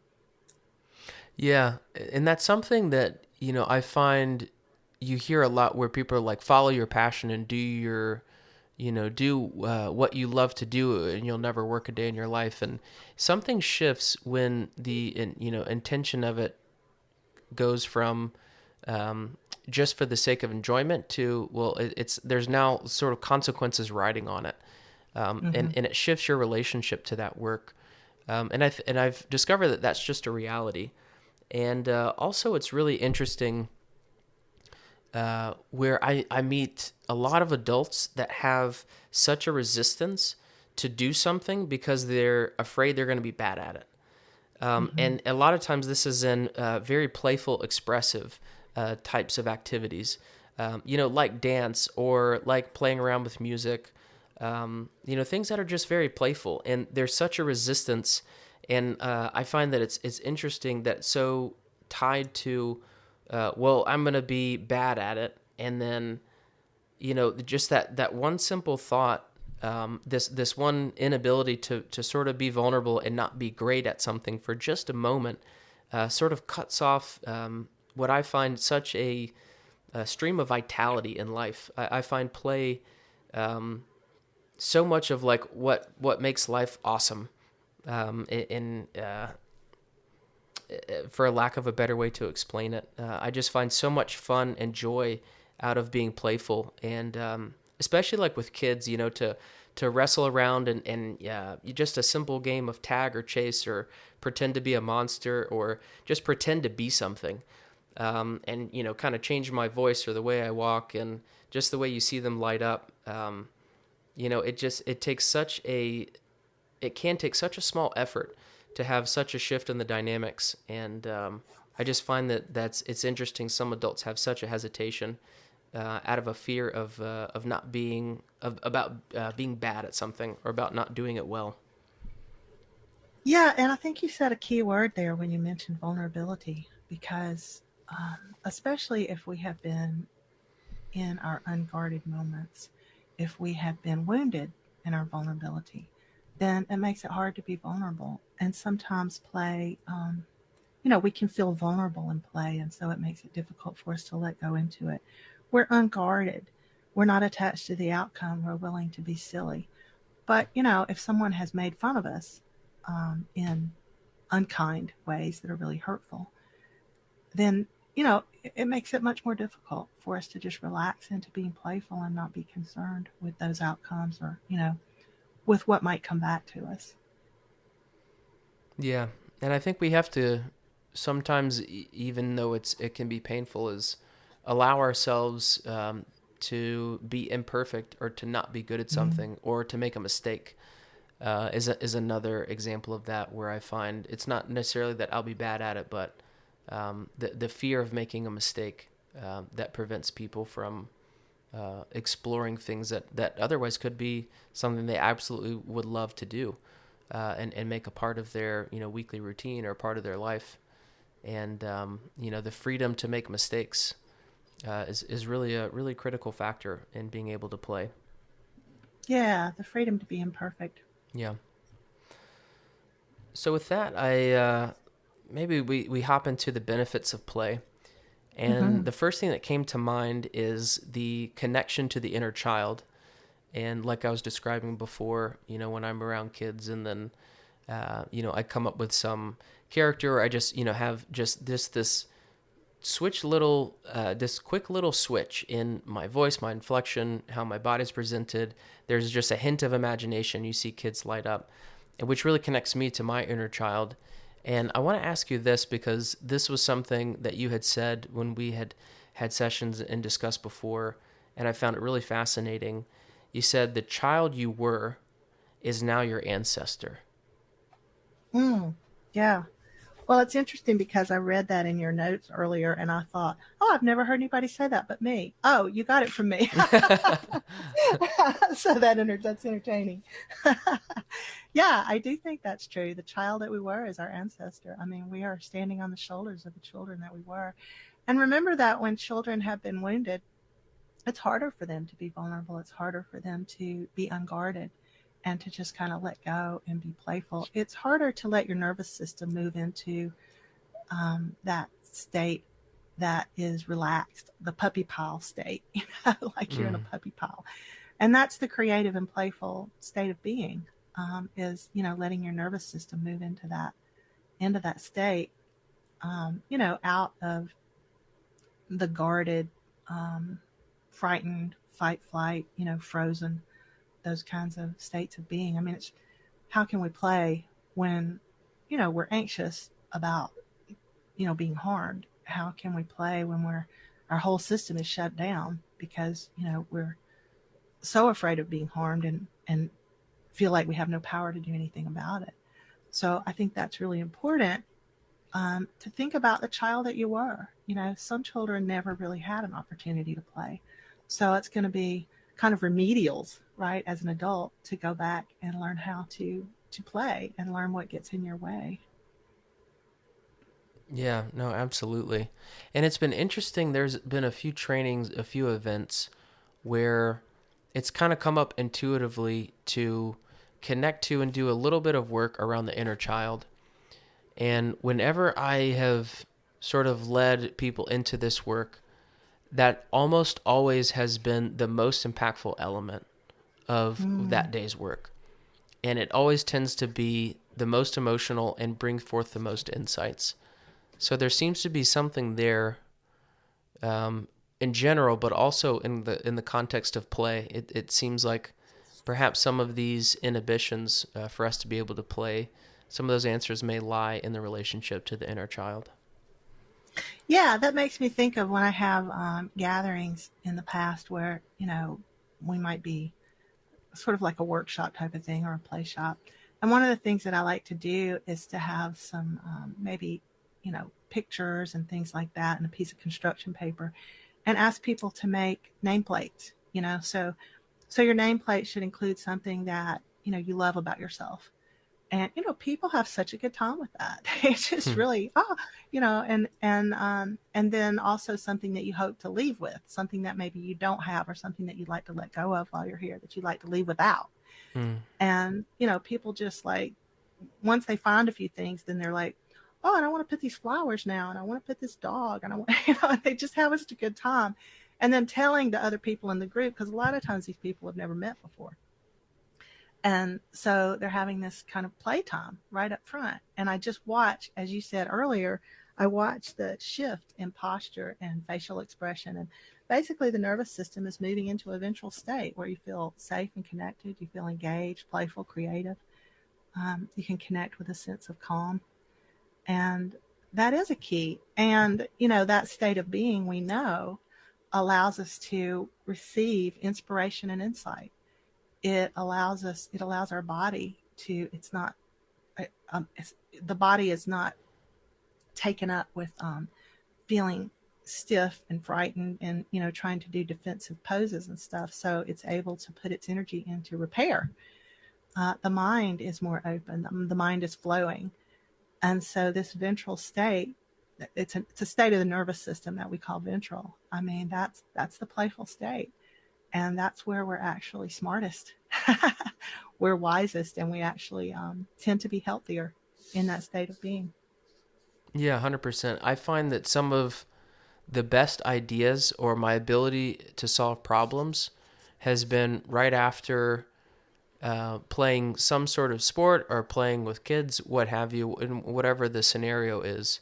Yeah, and that's something that, I find you hear a lot where people are like, follow your passion and do what you love to do, and you'll never work a day in your life. And something shifts when intention of it goes from just for the sake of enjoyment to, well, it's there's now sort of consequences riding on it, Mm-hmm. and it shifts your relationship to that work. And I've discovered that that's just a reality. And also, it's really interesting where I meet a lot of adults that have such a resistance to do something because they're afraid they're going to be bad at it. Mm-hmm. And a lot of times, this is in very playful, expressive types of activities, like dance or like playing around with music, things that are just very playful. And there's such a resistance. And I find that it's interesting that it's so tied to, well, I'm going to be bad at it. And then, just that one simple thought, this one inability to sort of be vulnerable and not be great at something for just a moment, sort of cuts off what I find such a stream of vitality in life. I find play so much of like what makes life awesome. In For a lack of a better way to explain it, I just find so much fun and joy out of being playful, and especially like with kids, to wrestle around and just a simple game of tag or chase or pretend to be a monster or just pretend to be something, and kind of change my voice or the way I walk and just the way you see them light up. It takes such a it can take such a small effort to have such a shift in the dynamics, and I just find that it's interesting. Some adults have such a hesitation out of a fear of not being about being bad at something or about not doing it well. Yeah, and I think you said a key word there when you mentioned vulnerability, because especially if we have been in our unguarded moments, if we have been wounded in our vulnerability, then it makes it hard to be vulnerable. And sometimes play, we can feel vulnerable in play, and so it makes it difficult for us to let go into it. We're unguarded. We're not attached to the outcome. We're willing to be silly. But, if someone has made fun of us in unkind ways that are really hurtful, then, it makes it much more difficult for us to just relax into being playful and not be concerned with those outcomes or, with what might come back to us. Yeah, and I think we have to sometimes, even though it can be painful, is allow ourselves to be imperfect or to not be good at Mm. something or to make a mistake. Is another example of that, where I find it's not necessarily that I'll be bad at it, but the fear of making a mistake that prevents people from exploring things that otherwise could be something they absolutely would love to do, and make a part of their weekly routine or part of their life. And the freedom to make mistakes is really a really critical factor in being able to play. Yeah, the freedom to be imperfect. Yeah. So with that, I maybe we hop into the benefits of play. And Mm-hmm. the first thing that came to mind is the connection to the inner child. And like I was describing before, when I'm around kids and then I come up with some character, or I just, have just this switch little, this quick little switch in my voice, my inflection, how my body's presented. There's just a hint of imagination. You see kids light up, and which really connects me to my inner child. And I want to ask you this, because this was something that you had said when we had sessions and discussed before, and I found it really fascinating. You said the child you were is now your ancestor. Mm, yeah. Well, it's interesting because I read that in your notes earlier and I thought, oh, I've never heard anybody say that but me. Oh, you got it from me. So that's entertaining. Yeah, I do think that's true. The child that we were is our ancestor. I mean, we are standing on the shoulders of the children that we were. And remember that when children have been wounded, it's harder for them to be vulnerable. It's harder for them to be unguarded and to just kind of let go and be playful. It's harder to let your nervous system move into that state that is relaxed, the puppy pile state, like you're in a Mm. puppy pile. And that's the creative and playful state of being, is, letting your nervous system move into that state, out of the guarded, um, frightened, fight, flight, frozen, those kinds of states of being. I mean, it's how can we play when, we're anxious about, being harmed? How can we play when our whole system is shut down because, we're so afraid of being harmed and feel like we have no power to do anything about it. So I think that's really important, to think about the child that you were. Some children never really had an opportunity to play. So it's going to be kind of remedials, right, as an adult to go back and learn how to play and learn what gets in your way. Yeah, no, absolutely. And it's been interesting. There's been a few trainings, a few events where it's kind of come up intuitively to connect to and do a little bit of work around the inner child. And whenever I have sort of led people into this work, that almost always has been the most impactful element of Mm. that day's work. And it always tends to be the most emotional and bring forth the most insights. So there seems to be something there, in general, but also in the context of play. It seems like perhaps some of these inhibitions, for us to be able to play, some of those answers may lie in the relationship to the inner child. Yeah, that makes me think of when I have gatherings in the past where, we might be sort of like a workshop type of thing or a play shop. And one of the things that I like to do is to have some, maybe, pictures and things like that and a piece of construction paper and ask people to make nameplates, so your nameplate should include something that, you love about yourself. And people have such a good time with that. It's just Hmm. really, and then also something that you hope to leave with, something that maybe you don't have or something that you'd like to let go of while you're here that you'd like to leave without. Hmm. And people just like, once they find a few things, then they're like, oh, and I want to put these flowers now, and I want to put this dog, and I want, and they just have such a good time. And then telling the other people in the group, because a lot of times these people have never met before. And so they're having this kind of playtime right up front. And I just watch, as you said earlier, I watch the shift in posture and facial expression. And basically, the nervous system is moving into a ventral state where you feel safe and connected, you feel engaged, playful, creative. You can connect with a sense of calm. And that is a key. And, that state of being we know allows us to receive inspiration and insight. It allows our body to, it's not, the body is not taken up with feeling stiff and frightened and, trying to do defensive poses and stuff. So it's able to put its energy into repair. The mind is more open, the mind is flowing. And so this ventral state, it's a state of the nervous system that we call ventral. I mean, that's the playful state, and that's where we're actually smartest. We're wisest, and we actually tend to be healthier in that state of being. Yeah, 100%. I find that some of the best ideas or my ability to solve problems has been right after playing some sort of sport or playing with kids, what have you, in whatever the scenario is,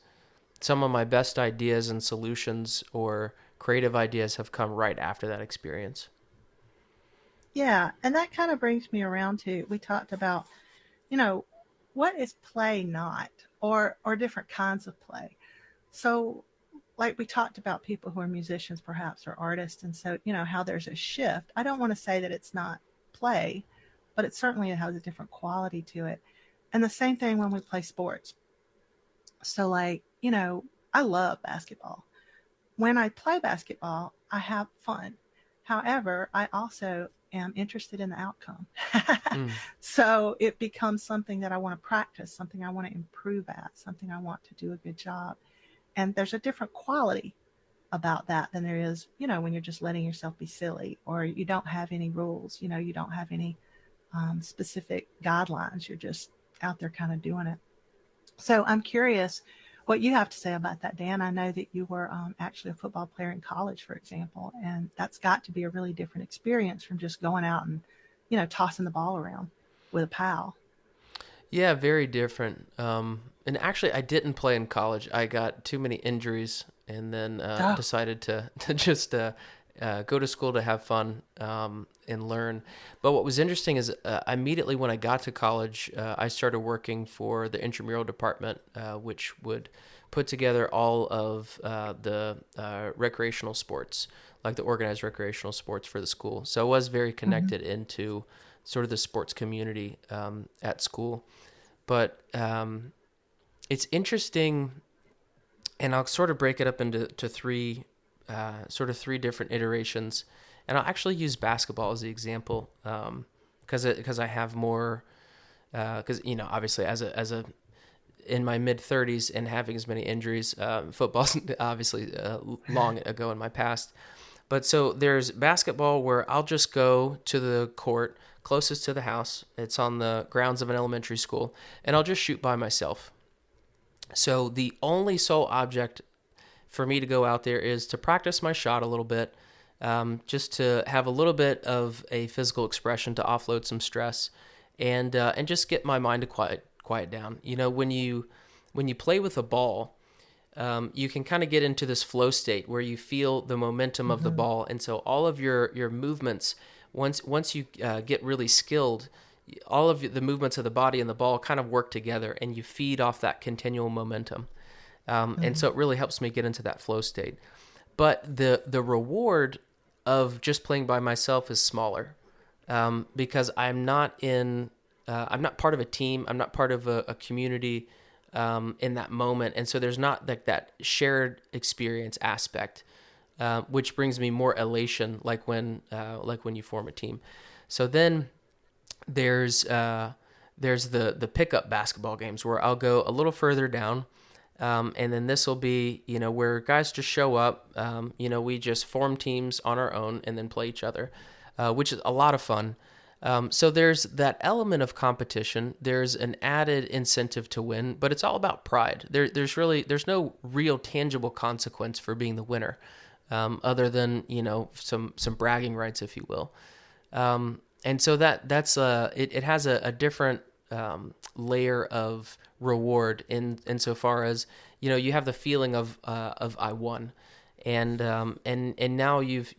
some of my best ideas and solutions or creative ideas have come right after that experience. Yeah, and that kind of brings me around to we talked about, you know, what is play not, or different kinds of play. So like we talked about people who are musicians perhaps or artists, and so how there's a shift. I don't want to say that it's not play, but it certainly has a different quality to it. And the same thing when we play sports. So like, I love basketball. When I play basketball, I have fun. However, I also am interested in the outcome. Mm. So it becomes something that I want to practice, something I want to improve at, something I want to do a good job. And there's a different quality about that than there is, when you're just letting yourself be silly or you don't have any rules, you don't have any specific guidelines. You're just out there kind of doing it. So I'm curious what you have to say about that, Dan. I know that you were actually a football player in college, for example, and that's got to be a really different experience from just going out and, tossing the ball around with a pal. Yeah, very different. And actually, I didn't play in college. I got too many injuries, and then Oh, decided to just go to school to have fun and learn. But what was interesting is immediately when I got to college, I started working for the intramural department, which would put together all of the recreational sports, like the organized recreational sports for the school. So I was very mm-hmm. connected into sort of the sports community at school. But it's interesting, and I'll sort of break it up into three, three different iterations. And I'll actually use basketball as the example because I have more because obviously as a in my mid 30s and having as many injuries, football's obviously long ago in my past. But so there's basketball where I'll just go to the court closest to the house. It's on the grounds of an elementary school, and I'll just shoot by myself. So the only sole object for me to go out there is to practice my shot a little bit, just to have a little bit of a physical expression to offload some stress, and just get my mind to quiet down. When you play with a ball, you can kind of get into this flow state where you feel the momentum of the Mm-hmm. ball, and so all of your movements, once you get really skilled, all of the movements of the body and the ball kind of work together, and you feed off that continual momentum. And Mm-hmm. so it really helps me get into that flow state. But the reward of just playing by myself is smaller, because I'm not part of a team. I'm not part of a community in that moment, and so there's not like that shared experience aspect, which brings me more elation, like when you form a team. So then there's the pickup basketball games where I'll go a little further down. And then this will be, where guys just show up. We just form teams on our own and then play each other, which is a lot of fun. So there's that element of competition. There's an added incentive to win, but it's all about pride. There's no real tangible consequence for being the winner, other than some bragging rights, if you will. And so it has a different layer of reward insofar as you have the feeling of I won, and now you've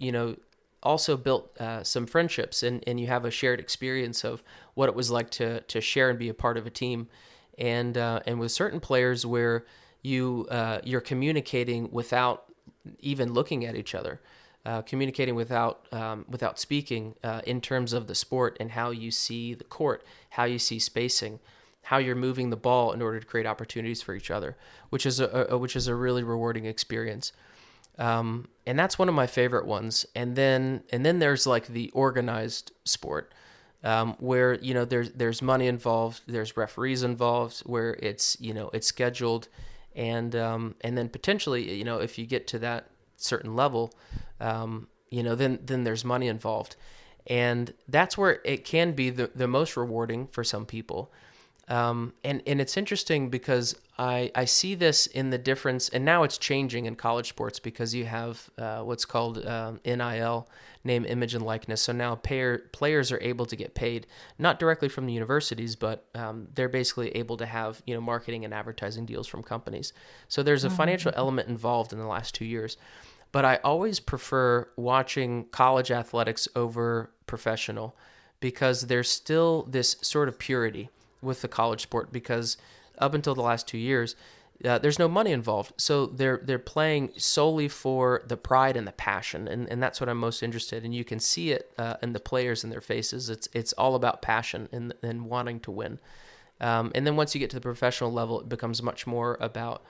also built some friendships, and you have a shared experience of what it was like to share and be a part of a team, and with certain players where you're communicating without even looking at each other, communicating without speaking, in terms of the sport and how you see the court, how you see spacing, how you're moving the ball in order to create opportunities for each other, which is a really rewarding experience. And that's one of my favorite ones. And then there's like the organized sport, where there's money involved, there's referees involved, where it's scheduled, and then potentially if you get to that certain level, then there's money involved, and that's where it can be the most rewarding for some people. And it's interesting because I see this in the difference, and now it's changing in college sports because you have what's called NIL, name, image, and likeness. So now players are able to get paid not directly from the universities, but they're basically able to have marketing and advertising deals from companies. So there's a financial Mm-hmm. element involved in the last 2 years. But I always prefer watching college athletics over professional because there's still this sort of purity with the college sport because up until the last 2 years, there's no money involved. So they're playing solely for the pride and the passion, and that's what I'm most interested in. You can see it in the players in their faces. It's all about passion and wanting to win. And then once you get to the professional level, it becomes much more about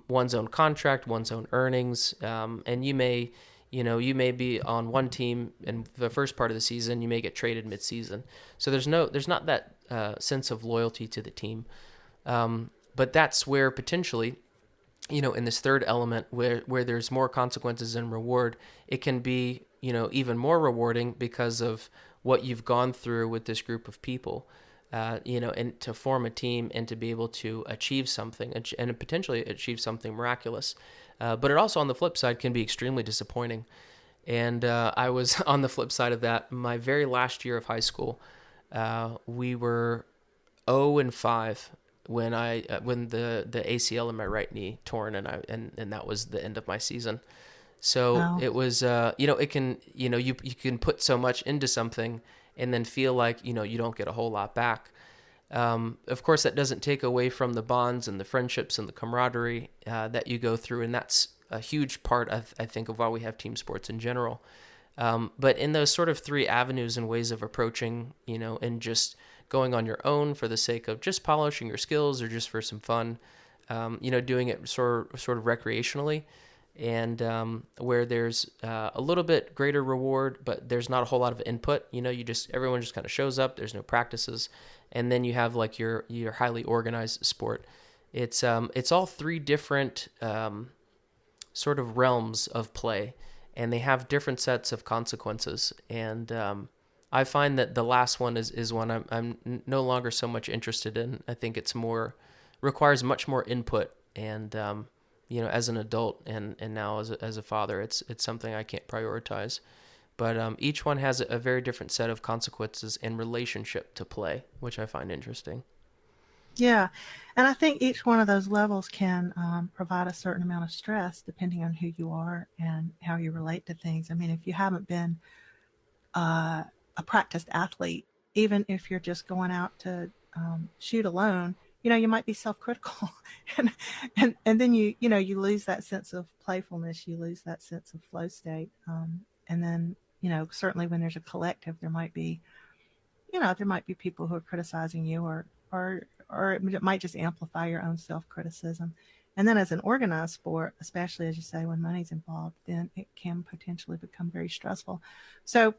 one's own contract, one's own earnings, and you may be on one team in the first part of the season. You may get traded mid-season, so there's not that sense of loyalty to the team. But that's where potentially, in this third element where there's more consequences and reward, it can be even more rewarding because of what you've gone through with this group of people. And to form a team and to be able to achieve something and potentially achieve something miraculous. But it also, on the flip side, can be extremely disappointing. And I was on the flip side of that. My very last year of high school, we were 0-5 when the ACL in my right knee torn, and that was the end of my season. So Wow. it was, it can, you can put so much into something and then feel like, you don't get a whole lot back. Of course, that doesn't take away from the bonds and the friendships and the camaraderie that you go through. And that's a huge part, I think, of why we have team sports in general. But in those sort of three avenues and ways of approaching, and just going on your own for the sake of just polishing your skills or just for some fun, doing it sort of recreationally, and where there's a little bit greater reward, but there's not a whole lot of input. Everyone just kind of shows up. There's no practices, and then you have like your highly organized sport. It's all three different sort of realms of play, and they have different sets of consequences. And I find that the last one is one I'm no longer so much interested in. I think it's requires much more input, and as an adult and now as a father, it's something I can't prioritize. But each one has a very different set of consequences and relationship to play, which I find interesting. Yeah. And I think each one of those levels can provide a certain amount of stress depending on who you are and how you relate to things. I mean, if you haven't been a practiced athlete, even if you're just going out to shoot alone, you might be self-critical, and and then you lose that sense of playfulness, you lose that sense of flow state, and then certainly when there's a collective, there might be people who are criticizing you, or it might just amplify your own self-criticism. And then as an organized sport, especially as you say, when money's involved, then it can potentially become very stressful. So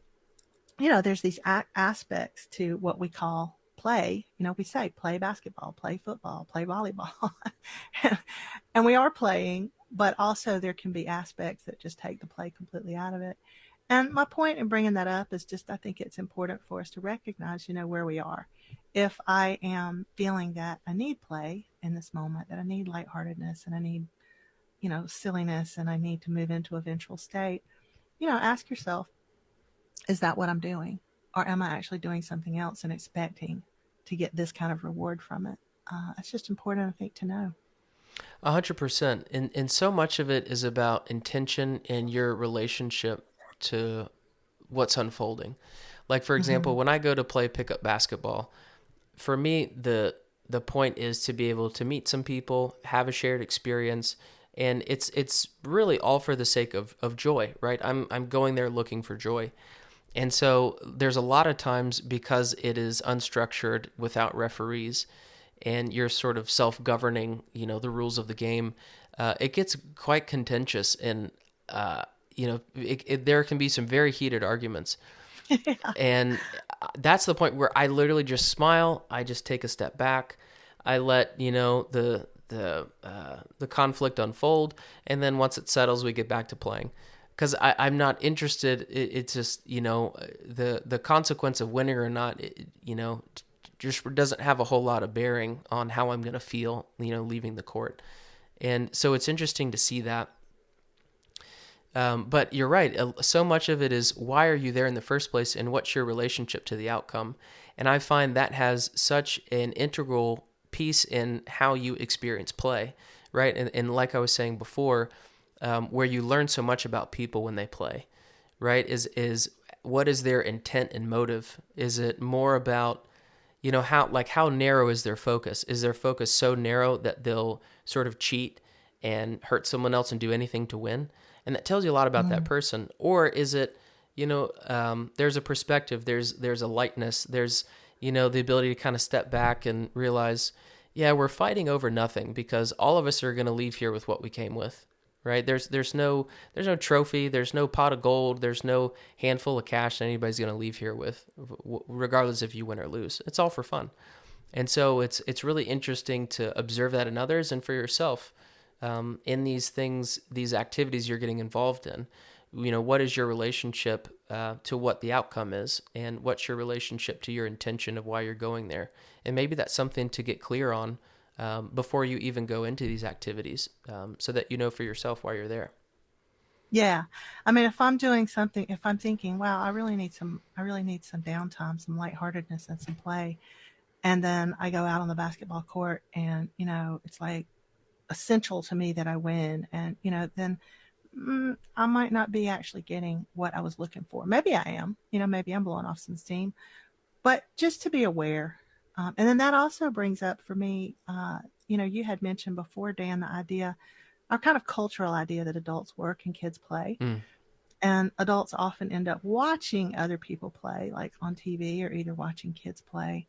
there's these aspects to what we call play. We say play basketball, play football, play volleyball. And we are playing, but also there can be aspects that just take the play completely out of it. And my point in bringing that up is just I think it's important for us to recognize, where we are. If I am feeling that I need play in this moment, that I need lightheartedness and I need, silliness and I need to move into a ventral state, ask yourself, is that what I'm doing? Or am I actually doing something else and expecting to get this kind of reward from it? It's just important, I think, to know. 100%. And so much of it is about intention and your relationship to what's unfolding. Like, for Mm-hmm. example, when I go to play pickup basketball, for me, the point is to be able to meet some people, have a shared experience, and it's really all for the sake of joy, right? I'm going there looking for joy. And so there's a lot of times because it is unstructured without referees and you're sort of self-governing, the rules of the game, it gets quite contentious and, there can be some very heated arguments. Yeah. And that's the point where I literally just smile. I just take a step back. I let, the conflict unfold. And then once it settles, we get back to playing because I'm not interested. It's just the consequence of winning or not. just doesn't have a whole lot of bearing on how I'm going to feel, leaving the court. And so it's interesting to see that. But you're right. So much of it is, why are you there in the first place, and what's your relationship to the outcome? And I find that has such an integral piece in how you experience play, right? And like I was saying before, where you learn so much about people when they play, right? Is what is their intent and motive? Is it more about, how narrow is their focus? Is their focus so narrow that they'll sort of cheat and hurt someone else and do anything to win? And that tells you a lot about that Mm. person. Or is it, there's a perspective, there's a lightness, there's, the ability to kind of step back and realize, yeah, we're fighting over nothing, because all of us are going to leave here with what we came with, right? There's no trophy, there's no pot of gold, there's no handful of cash that anybody's going to leave here with, regardless if you win or lose. It's all for fun. And so it's really interesting to observe that in others and for yourself, in these things, these activities you're getting involved in. What is your relationship to what the outcome is, and what's your relationship to your intention of why you're going there? And maybe that's something to get clear on before you even go into these activities, so that you know for yourself why you're there. Yeah. I mean, if I'm doing something, if I'm thinking, wow, I really need some downtime, some lightheartedness and some play. And then I go out on the basketball court and, it's like essential to me that I win. And, then I might not be actually getting what I was looking for. Maybe I am, maybe I'm blowing off some steam, but just to be aware. And then that also brings up for me, you had mentioned before, Dan, the idea, our kind of cultural idea that adults work and kids play. Mm. And adults often end up watching other people play, like on TV, or either watching kids play.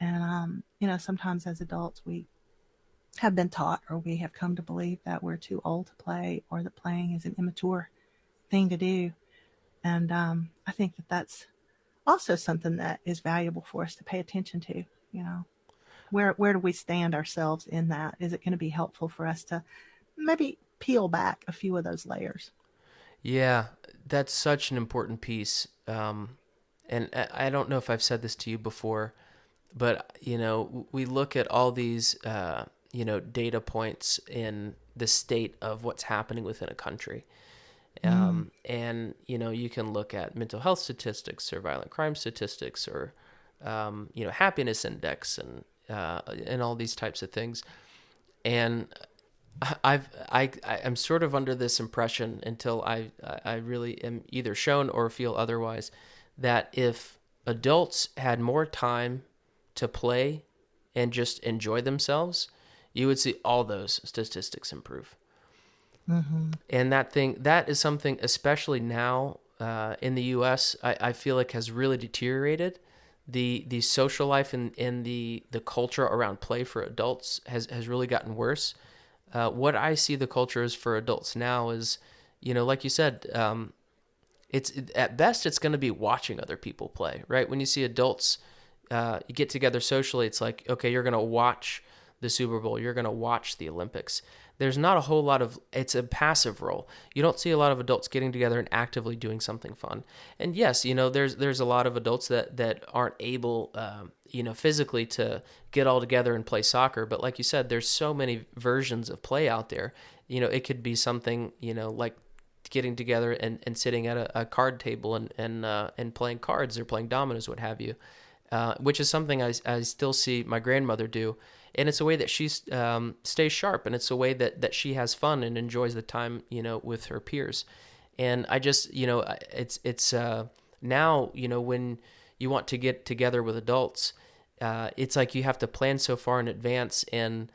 And, sometimes as adults, we have been taught, or we have come to believe, that we're too old to play, or that playing is an immature thing to do. And I think that that's also something that is valuable for us to pay attention to. You know, where do we stand ourselves in that? Is it going to be helpful for us to maybe peel back a few of those layers? Yeah, that's such an important piece. And I don't know if I've said this to you before, but we look at all these data points in the state of what's happening within a country. Mm. And you can look at mental health statistics, or violent crime statistics, or happiness index, and all these types of things. And I'm sort of under this impression, until I really am either shown or feel otherwise, that if adults had more time to play and just enjoy themselves, you would see all those statistics improve. Mm-hmm. And that is something, especially now in the U.S., I feel like has really deteriorated. The social life and the culture around play for adults has really gotten worse. What I see the culture is for adults now is, like you said, it's at best it's going to be watching other people play, right? When you see adults you get together socially, it's like, okay, you're going to watch the Super Bowl, you're going to watch the Olympics. There's not a whole lot of, it's a passive role. You don't see a lot of adults getting together and actively doing something fun. And yes, there's a lot of adults that aren't able, physically to get all together and play soccer. But like you said, there's so many versions of play out there. It could be something, like getting together and sitting at a card table and playing cards, or playing dominoes, what have you, which is something I still see my grandmother do. And it's a way that she stays sharp, and it's a way that she has fun and enjoys the time, with her peers. And I just, it's now, when you want to get together with adults, it's like you have to plan so far in advance. And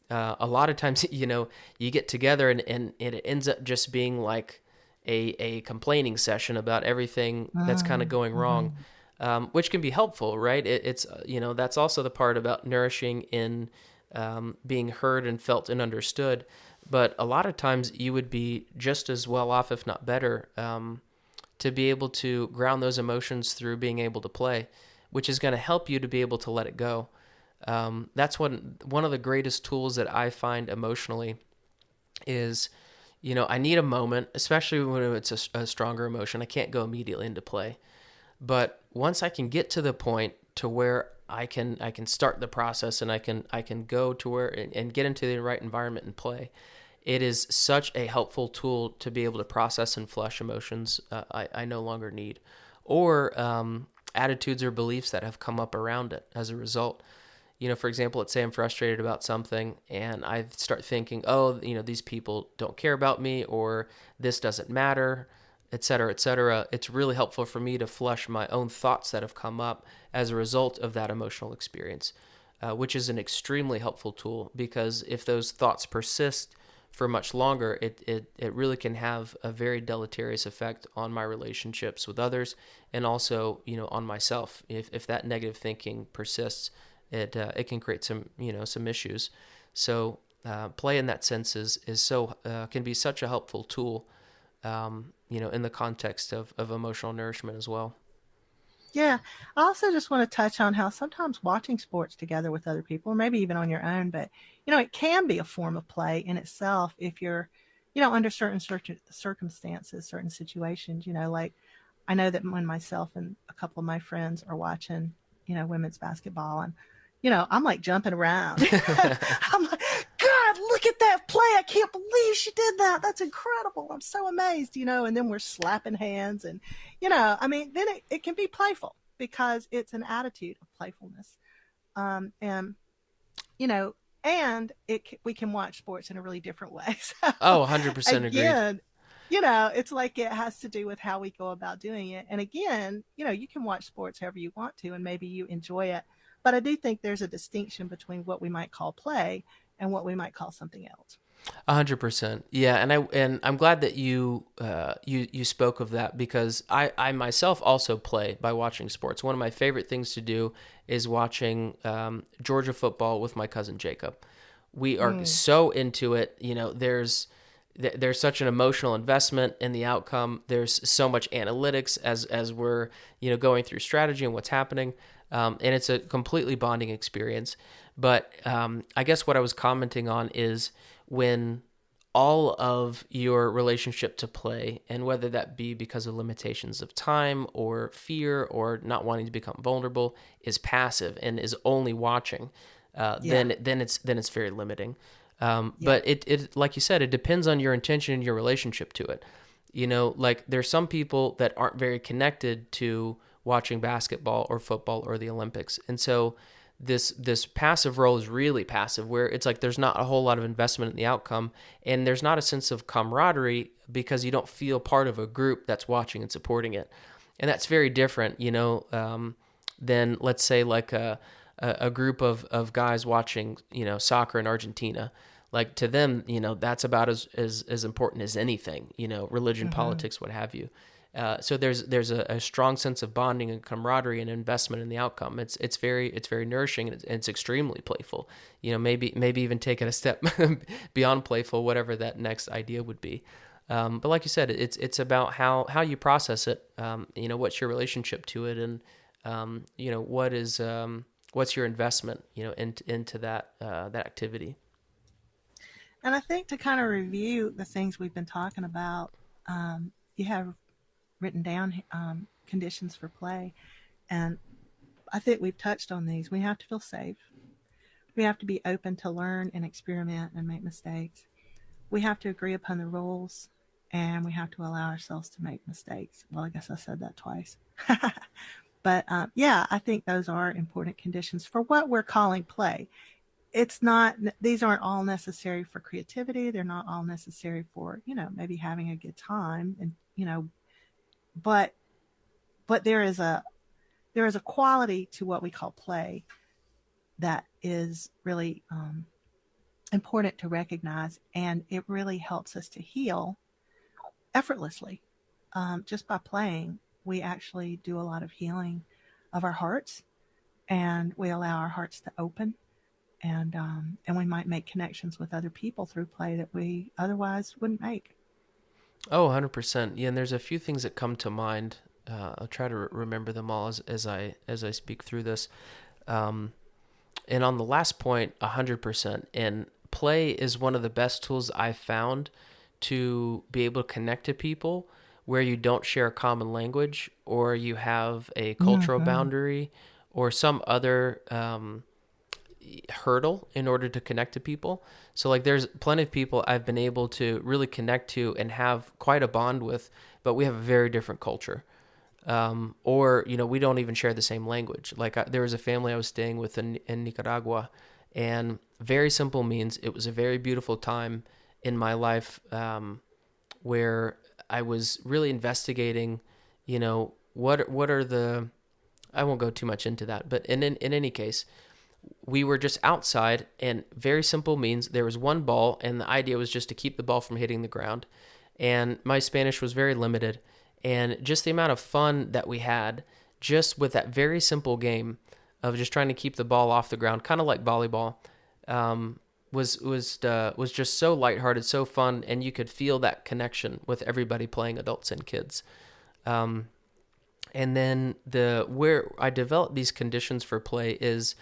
a lot of times, you get together and it ends up just being like a complaining session about everything that's kind of going wrong, Mm-hmm. which can be helpful, right? It's that's also the part about nourishing in being heard and felt and understood. But a lot of times you would be just as well off, if not better, to be able to ground those emotions through being able to play, which is going to help you to be able to let it go. That's one of the greatest tools that I find emotionally is, I need a moment, especially when it's a stronger emotion. I can't go immediately into play. But once I can get to the point to where I can start the process, and I can go to where and get into the right environment and play. It is such a helpful tool to be able to process and flush emotions I no longer need, or attitudes or beliefs that have come up around it as a result. For example, let's say I'm frustrated about something and I start thinking, oh, these people don't care about me, or this doesn't matter, et cetera, et cetera. It's really helpful for me to flush my own thoughts that have come up as a result of that emotional experience, which is an extremely helpful tool, because if those thoughts persist for much longer, it really can have a very deleterious effect on my relationships with others, and also, on myself. If that negative thinking persists, it can create some issues. So play in that sense is so can be such a helpful tool, in the context of emotional nourishment as well. Yeah. I also just want to touch on how sometimes watching sports together with other people, or maybe even on your own, but it can be a form of play in itself if you're, under certain circumstances, certain situations, like I know that when myself and a couple of my friends are watching, women's basketball, and, I'm like jumping around. I'm like, God, look at that play. I can't believe she did that. That's incredible. I'm so amazed, and then we're slapping hands, and, I mean, then it can be playful because it's an attitude of playfulness. And, you know, and we can watch sports in a really different way. So Oh, 100% agreed. again, it's like it has to do with how we go about doing it. And again, you can watch sports however you want to, and maybe you enjoy it. But I do think there's a distinction between what we might call play and what we might call something else. 100%. Yeah, and I'm glad that you spoke of that, because I myself also play by watching sports. One of my favorite things to do is watching Georgia football with my cousin Jacob. We are Mm, so into it. There's such an emotional investment in the outcome. There's so much analytics as we're going through strategy and what's happening, and it's a completely bonding experience. But I guess what I was commenting on is when all of your relationship to play, and whether that be because of limitations of time or fear or not wanting to become vulnerable, is passive and is only watching, yeah, then it's very limiting. yeah. But it like you said, it depends on your intention and your relationship to it. Like there's some people that aren't very connected to watching basketball or football or the Olympics, and so this passive role is really passive, where it's like there's not a whole lot of investment in the outcome, and there's not a sense of camaraderie because you don't feel part of a group that's watching and supporting it. And that's very different, than, let's say, like a group of guys watching soccer in Argentina. Like to them, that's about as important as anything, religion, Hmm. politics, what have you. So there's a strong sense of bonding and camaraderie and investment in the outcome. It's very nourishing, and it's extremely playful. Maybe even take it a step beyond playful, whatever that next idea would be. But like you said, it's about how you process it. What's your relationship to it, and what's your investment into that activity. And I think to kind of review the things we've been talking about, you have written down conditions for play. And I think we've touched on these. We have to feel safe. We have to be open to learn and experiment and make mistakes. We have to agree upon the rules, and we have to allow ourselves to make mistakes. Well, I guess I said that twice. But yeah, I think those are important conditions for what we're calling play. It's not, these aren't all necessary for creativity. They're not all necessary for, maybe having a good time. And, but, but there is a quality to what we call play that is really important to recognize, and it really helps us to heal effortlessly. Just by playing, we actually do a lot of healing of our hearts, and we allow our hearts to open, and we might make connections with other people through play that we otherwise wouldn't make. Oh, 100%. Yeah, and there's a few things that come to mind. I'll try to remember them all as I speak through this. Um, and on the last point, 100%. And play is one of the best tools I've found to be able to connect to people where you don't share a common language, or you have a cultural Mm-hmm. boundary, or some other hurdle in order to connect to people. So like there's plenty of people I've been able to really connect to and have quite a bond with, but we have a very different culture. Or we don't even share the same language. Like there was a family I was staying with in Nicaragua, and very simple means it was a very beautiful time in my life, where I was really investigating, what are the, I won't go too much into that, but in any case, we were just outside, and very simple means there was one ball, and the idea was just to keep the ball from hitting the ground. And my Spanish was very limited, and just the amount of fun that we had just with that very simple game of just trying to keep the ball off the ground, kind of like volleyball, was just so lighthearted, so fun, and you could feel that connection with everybody playing, adults and kids. Um, and then where I developed these conditions for play is,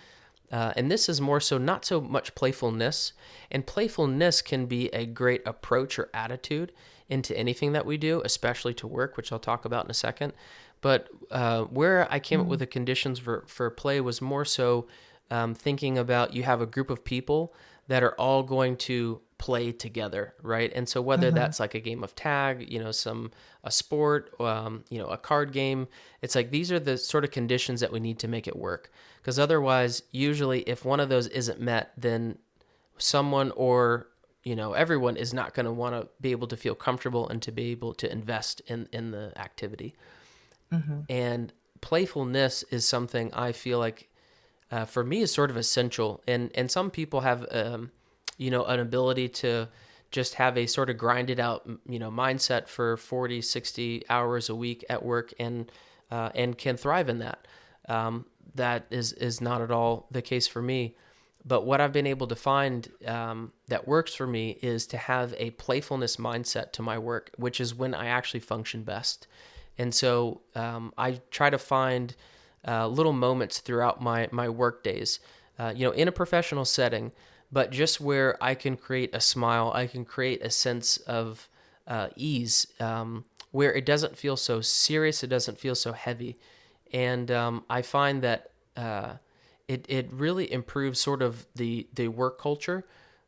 and this is more so not so much playfulness, and playfulness can be a great approach or attitude into anything that we do, especially to work, which I'll talk about in a second. But where I came up with Mm. the conditions for play was more so thinking about, you have a group of people that are all going to play together, right? And so whether Mm-hmm. that's like a game of tag, a sport, a card game, it's like these are the sort of conditions that we need to make it work. Because otherwise, usually, if one of those isn't met, then someone or everyone is not going to want to be able to feel comfortable and to be able to invest in the activity. Mm-hmm. And playfulness is something I feel like, for me, is sort of essential. And some people have an ability to just have a sort of grinded out mindset for 40, 60 hours a week at work, and can thrive in that. That is not at all the case for me. But what I've been able to find, that works for me, is to have a playfulness mindset to my work, which is when I actually function best. And so I try to find little moments throughout my work days, in a professional setting, but just where I can create a smile, I can create a sense of ease, where it doesn't feel so serious, it doesn't feel so heavy. And I find that it really improves sort of the work culture.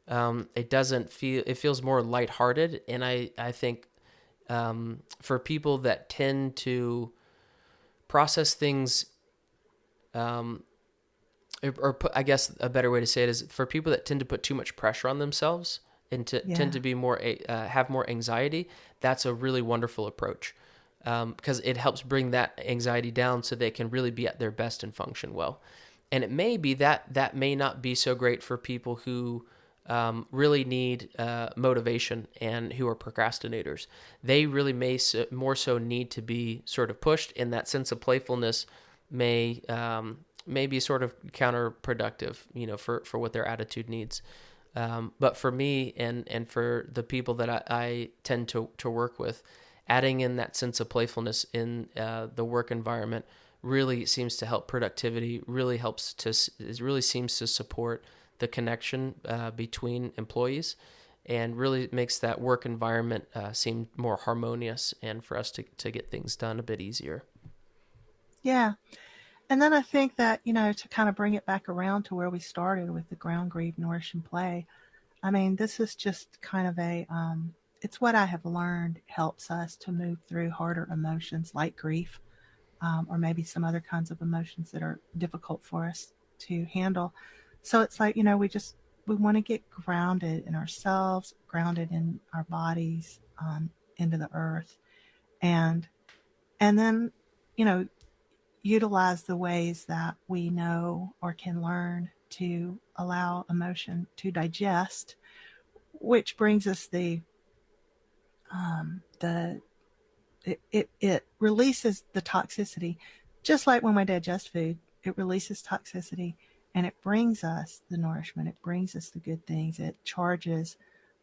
It feels more lighthearted, and I think, for people that tend to process things, um, I guess a better way to say it is, for people that tend to put too much pressure on themselves and to tend Yeah. to be more have more anxiety. That's a really wonderful approach, because it helps bring that anxiety down so they can really be at their best and function well. And it may be that may not be so great for people who really need motivation and who are procrastinators. They really more so need to be sort of pushed, and that sense of playfulness may be sort of counterproductive, for what their attitude needs. But for me, and for the people that I tend to work with, adding in that sense of playfulness in the work environment really seems to help productivity. It really seems to support the connection between employees, and really makes that work environment seem more harmonious, and for us to get things done a bit easier. Yeah. And then I think that, to kind of bring it back around to where we started with the ground, grieve, nourish, and play, I mean, this is just kind of it's what I have learned helps us to move through harder emotions like grief, or maybe some other kinds of emotions that are difficult for us to handle. So it's like, we want to get grounded in ourselves, grounded in our bodies, into the earth, and and then, you know, utilize the ways that we know or can learn to allow emotion to digest, which brings us the it releases the toxicity, just like when we digest food, it releases toxicity, and it brings us the nourishment. It brings us the good things. It charges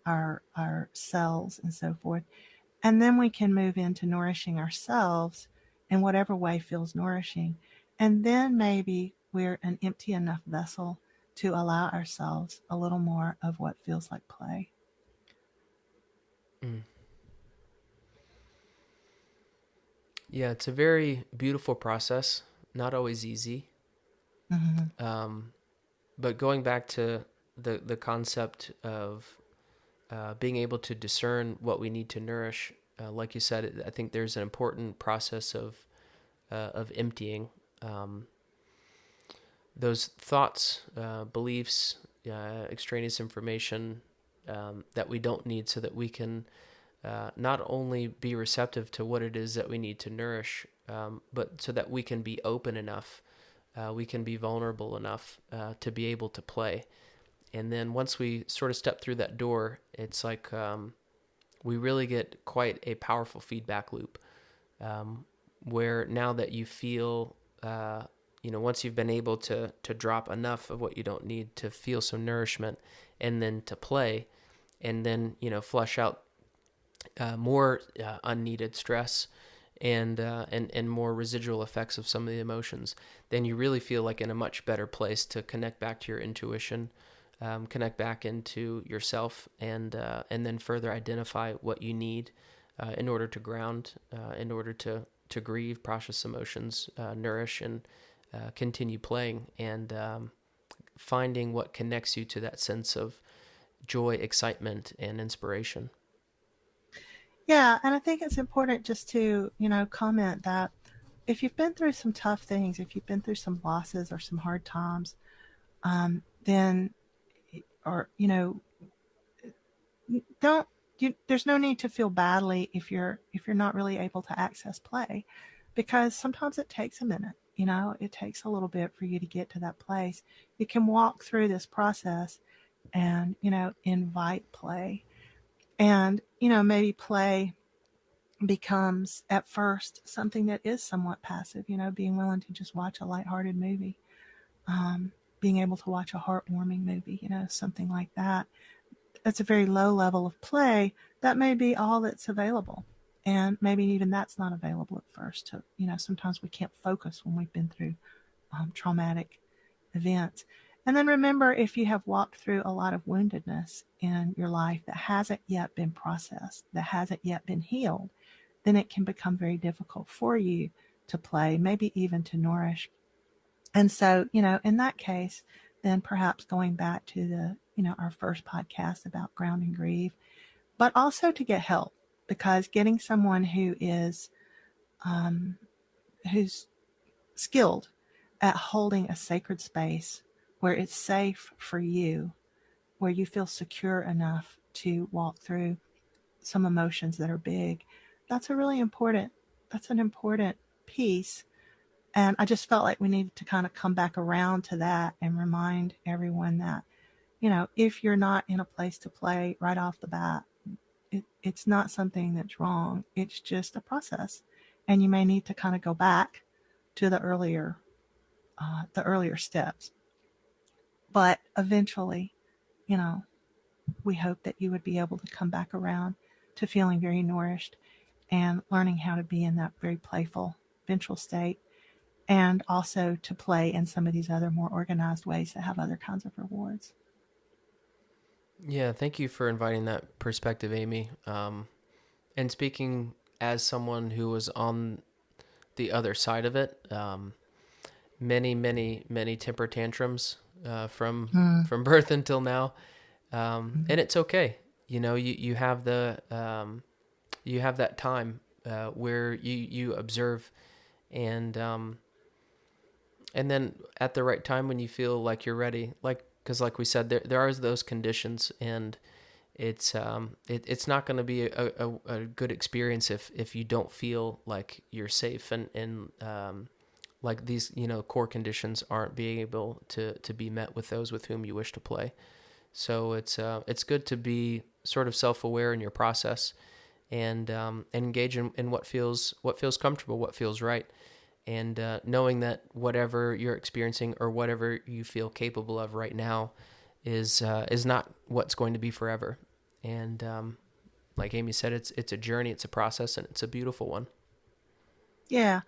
our cells and so forth, and then we can move into nourishing ourselves in whatever way feels nourishing. And then maybe we're an empty enough vessel to allow ourselves a little more of what feels like play. Mm. Yeah, it's a very beautiful process. Not always easy. Mm-hmm. But going back to the concept of being able to discern what we need to nourish, like you said, I think there's an important process of emptying um, those thoughts, beliefs, extraneous information that we don't need, so that we can not only be receptive to what it is that we need to nourish, but so that we can be open enough, we can be vulnerable enough to be able to play. And then once we sort of step through that door, it's like we really get quite a powerful feedback loop, um, where now that you feel, once you've been able to drop enough of what you don't need to feel some nourishment, and then to play, and then flush out more unneeded stress, and more residual effects of some of the emotions, then you really feel like in a much better place to connect back to your intuition, connect back into yourself, and then further identify what you need in order to ground, in order to grieve, process emotions, nourish, and continue playing, and finding what connects you to that sense of joy, excitement, and inspiration. Yeah, and I think it's important just to, comment that if you've been through some tough things, if you've been through some losses or some hard times, then, or, don't, there's no need to feel badly if you're not really able to access play, because sometimes it takes a minute. It takes a little bit for you to get to that place. You can walk through this process and invite play, and maybe play becomes at first something that is somewhat passive, being willing to just watch a lighthearted movie, um, being able to watch a heartwarming movie, something like that. It's a very low level of play. That may be all that's available. And maybe even that's not available at first. Sometimes we can't focus when we've been through traumatic events. And then remember, if you have walked through a lot of woundedness in your life that hasn't yet been processed, that hasn't yet been healed, then it can become very difficult for you to play, maybe even to nourish. And so, in that case, then perhaps going back to our first podcast about ground and grieve, but also to get help, because getting someone um, who's skilled at holding a sacred space where it's safe for you, where you feel secure enough to walk through some emotions that are big, that's a really important, that's an important piece. And I just felt like we needed to kind of come back around to that and remind everyone that, if you're not in a place to play right off the bat, it's not something that's wrong. It's just a process. And you may need to kind of go back to the earlier steps. But eventually, you know, we hope that you would be able to come back around to feeling very nourished and learning how to be in that very playful ventral state, and also to play in some of these other more organized ways that have other kinds of rewards. Yeah, thank you for inviting that perspective, Amy. And speaking as someone who was on the other side of it, many, many, many temper tantrums Mm. from birth until now, Mm. and it's okay. You have you have that time where you observe, and and then at the right time when you feel like you're ready, because like we said, there are those conditions, and it's not going to be a good experience if you don't feel like you're safe, and like these core conditions aren't being able to be met with those with whom you wish to play. So it's good to be sort of self-aware in your process, and engage in what feels comfortable, what feels right, and knowing that whatever you're experiencing or whatever you feel capable of right now is not what's going to be forever. And like Amy said, it's a journey, it's a process, and it's a beautiful one. Yeah.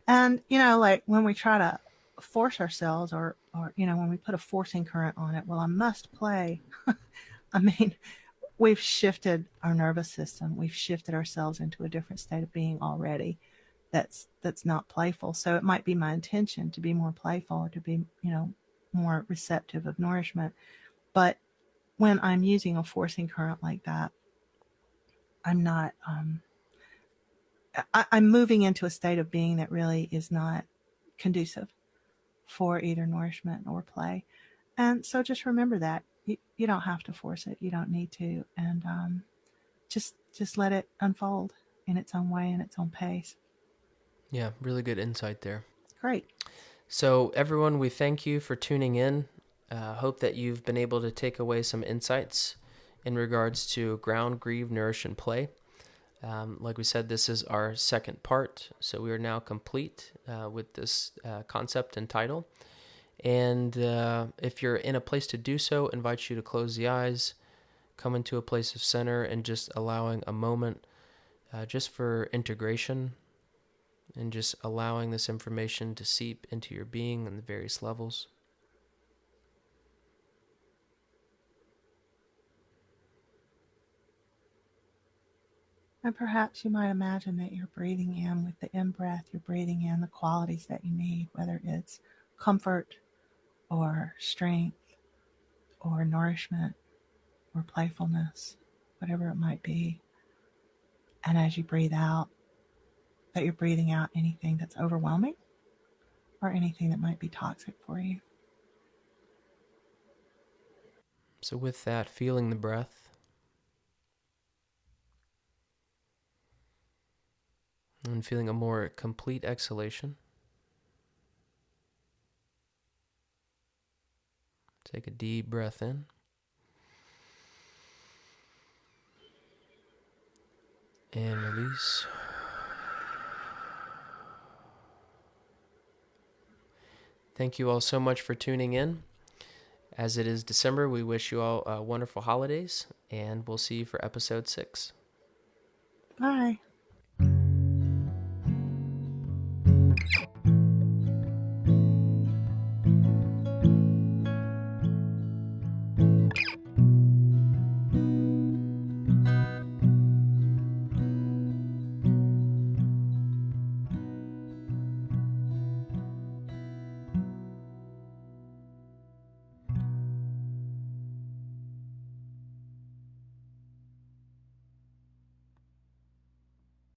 And, like when we try to force ourselves, or, when we put a forcing current on it, well, I must play. I mean, we've shifted our nervous system. We've shifted ourselves into a different state of being already. that's not playful. So it might be my intention to be more playful or to be, more receptive of nourishment. But when I'm using a forcing current like that, I'm not. I'm moving into a state of being that really is not conducive for either nourishment or play. And so just remember that you don't have to force it. You don't need to, and just let it unfold in its own way and its own pace. Yeah, really good insight there. Great. So, everyone, we thank you for tuning in. Hope that you've been able to take away some insights in regards to ground, grieve, nourish, and play. Like we said, this is our second part, so we are now complete with this concept and title. And if you're in a place to do so, I invite you to close the eyes, come into a place of center, and just allowing a moment just for integration and just allowing this information to seep into your being on the various levels. And perhaps you might imagine that you're breathing in with the in breath, you're breathing in the qualities that you need, whether it's comfort or strength or nourishment or playfulness, whatever it might be. And as you breathe out, that you're breathing out anything that's overwhelming or anything that might be toxic for you. So, with that, feeling the breath and feeling a more complete exhalation, take a deep breath in. And release. Thank you all so much for tuning in. As it is December, we wish you all wonderful holidays, and we'll see you for episode 6. Bye.